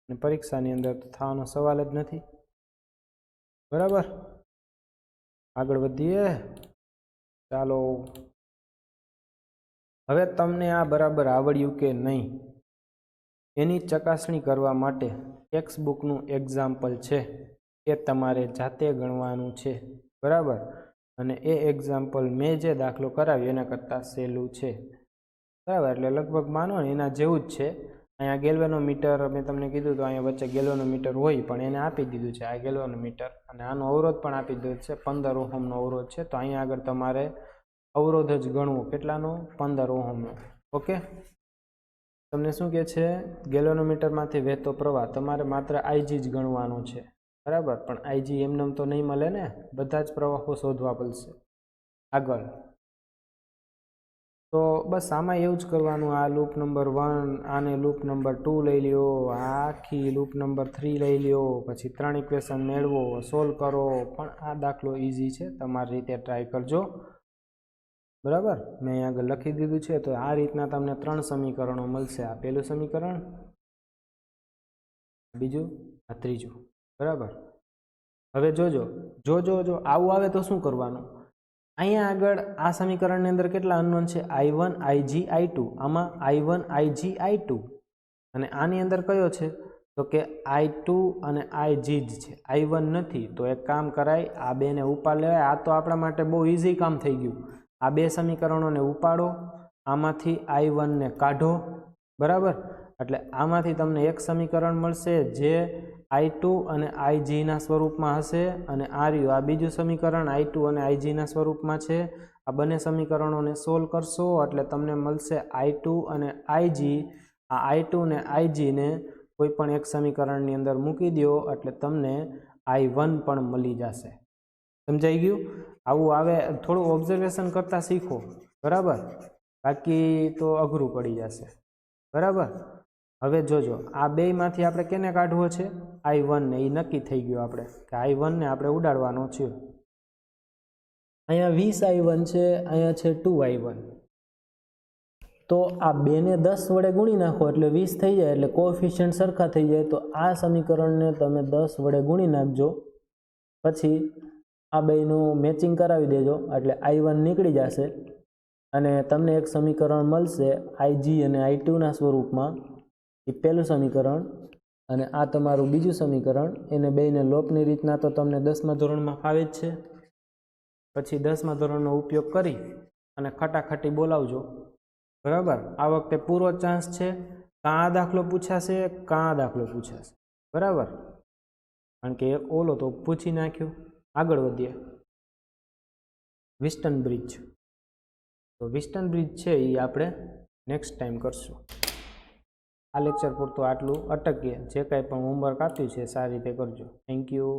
અને પરીક્ષાની અંદર તો થવાનો સવાલ જ નથી. બરાબર. આગળ વધીએ. ચાલો, હવે તમને આ બરાબર આવડ્યું કે નહીં એની ચકાસણી કરવા માટે ટેક્સ્ટ બુકનું એક્ઝામ્પલ છે, એ તમારે જાતે ગણવાનું છે. બરાબર. અને એ એક્ઝામ્પલ મેં જે દાખલો કરાવ્યો એના કરતાં સહેલું છે. બરાબર. એટલે લગભગ માનો ને એના જેવું જ છે. અહીંયા ગેલ્વેનોમીટર મેં તમને કીધું તો અહીંયા વચ્ચે ગેલ્વેનોમીટર હોય, પણ એને આપી દીધું છે આ ગેલ્વેનોમીટર, અને આનો અવરોધ પણ આપી દીધો છે. 15 ઓહમનો અવરોધ છે. તો અહીંયા આગળ તમારે અવરોધ જ ગણવો. કેટલાનો? 15 ઓહમનો. ઓકે. તમને શું કહે છે? ગેલ્વેનોમીટરમાંથી વહેતો પ્રવાહ તમારે માત્ર IG જ ગણવાનો છે. બરાબર, પણ આઈજી એમને તો નહીં મળે ને, બધા જ પ્રવાહો શોધવા પડશે. આગળ તો બસ આમાં એવું જ કરવાનું. આ લૂપ નંબર 1, આને લૂપ નંબર 2 લઈ લ્યો, આ આખી લૂપ નંબર 3 લઈ લ્યો, પછી 3 ઇક્વેશન મેળવો, સોલ્વ કરો. પણ આ દાખલો ઇઝી છે, તમારી રીતે ટ્રાય કરજો. બરાબર, મેં અહીં આગળ લખી દીધું છે. તો આ રીતના તમને 3 સમીકરણો મળશે. આ પહેલું સમીકરણ, બીજું, આ ત્રીજું. બરાબર, હવે જોજો, જો આવું આવે તો શું કરવાનું? અહીંયા આગળ આ સમીકરણની અંદર કેટલા અનનોન છે? I1, IG, I2. આમાં I1, IG, I2 અને આની અંદર કયો છે? તો કે I2 અને IG જ છે, I1 નથી. તો એક કામ કરાય, આ બેને ઉપાડ લેવાય. આ તો આપણા માટે બહુ ઇઝી કામ થઈ ગયું. આ બે સમીકરણોને ઉપાડો, આમાંથી I1 ને કાઢો. બરાબર, એટલે આમાંથી તમને એક સમીકરણ મળશે જે I2 અને IG ના સ્વરૂપમાં હશે, અને આ રહ્યું આ બીજું સમીકરણ I2 અને IG ના સ્વરૂપમાં છે. આ બંને સમીકરણોને સોલ્વ કરશો એટલે તમને મળશે I2 અને IG. આ I2 ને IG ને કોઈ પણ એક સમીકરણની અંદર મૂકી દો એટલે તમને I1 પણ મળી જશે. સમજાઈ ગયું? આવું આવે, થોડું ઓબ્ઝર્વેશન કરતા શીખો. બરાબર, બાકી તો અઘરું પડી જશે. બરાબર, હવે જોજો, આ બેમાંથી આપણે કેને કાઢવો છે? I1 ને. એ નક્કી થઈ ગયું આપણે કે I1 ને આપણે ઉડાડવાનો છે. અહીંયા 20 I1 છે, અહીંયા છે 2 I1. તો આ બેને 10 વડે ગુણી નાખો એટલે 20 થઈ જાય, એટલે કોએફિશિયન્ટ સરખા થઈ જાય. તો આ સમીકરણને તમે 10 વડે ગુણી નાખજો, પછી આ બેનું મેચિંગ કરાવી દેજો એટલે I1 નીકળી જશે અને તમને એક સમીકરણ મળશે IG અને I2 ના સ્વરૂપમાં. એ પહેલું સમીકરણ અને આ તમારું બીજું સમીકરણ. એને બેને લોપની રીતના તો તમને 10મા ધોરણમાં ફાવે જ છે. પછી 10મા ધોરણનો ઉપયોગ કરી અને ખટાખટી બોલાવજો. બરાબર, આ વખતે પૂરો ચાન્સ છે. કાં આ દાખલો પૂછાશે, કાં આ દાખલો પૂછાશે. બરાબર, કારણ કે એક ઓલો તો પૂછી નાખ્યો. આગળ વધીએ. વિસ્ટન બ્રિજ. તો વિસ્ટન બ્રિજ છે એ આપણે નેક્સ્ટ ટાઈમ કરશું. આ લેક્ચર પૂરતું આટલું અટકીએ. જે કાંઈ પણ હોમવર્ક આપ્યું છે સારી રીતે કરજો. Thank you.